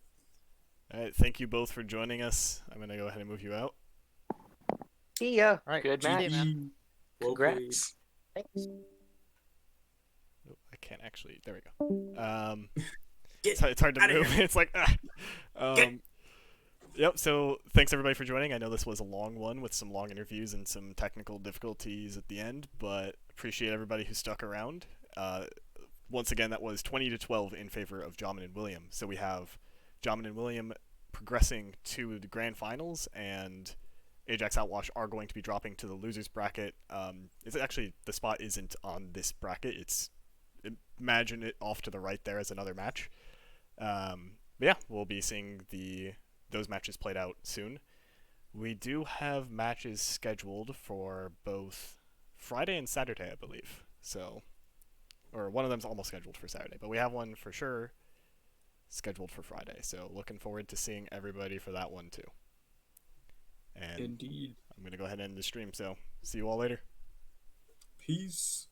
[SPEAKER 1] All right. Thank you both for joining us. I'm going to go ahead and move you out.
[SPEAKER 7] See ya.
[SPEAKER 6] All right.
[SPEAKER 2] Good match.
[SPEAKER 3] GG. Well
[SPEAKER 2] Congrats.
[SPEAKER 7] Thanks.
[SPEAKER 1] Oh, I can't actually. There we go.
[SPEAKER 3] Get
[SPEAKER 1] It's hard to
[SPEAKER 3] outta
[SPEAKER 1] move.
[SPEAKER 3] here.
[SPEAKER 1] It's like, Yep, so thanks everybody for joining. I know this was a long one with some long interviews and some technical difficulties at the end, but appreciate everybody who stuck around. Once again, that was 20-12 in favor of Jamen-William. So we have Jamen-William progressing to the grand finals, and Ajax-Outwash are going to be dropping to the losers bracket. It's actually, the spot isn't on this bracket. It's, imagine it off to the right there as another match. But yeah, we'll be seeing those matches played out soon. We do have matches scheduled for both Friday and Saturday, I believe. So, or one of them's almost scheduled for Saturday, but we have one for sure scheduled for Friday. So looking forward to seeing everybody for that one too. And
[SPEAKER 3] Indeed.
[SPEAKER 1] I'm going to go ahead and end the stream, so see you all later.
[SPEAKER 3] Peace.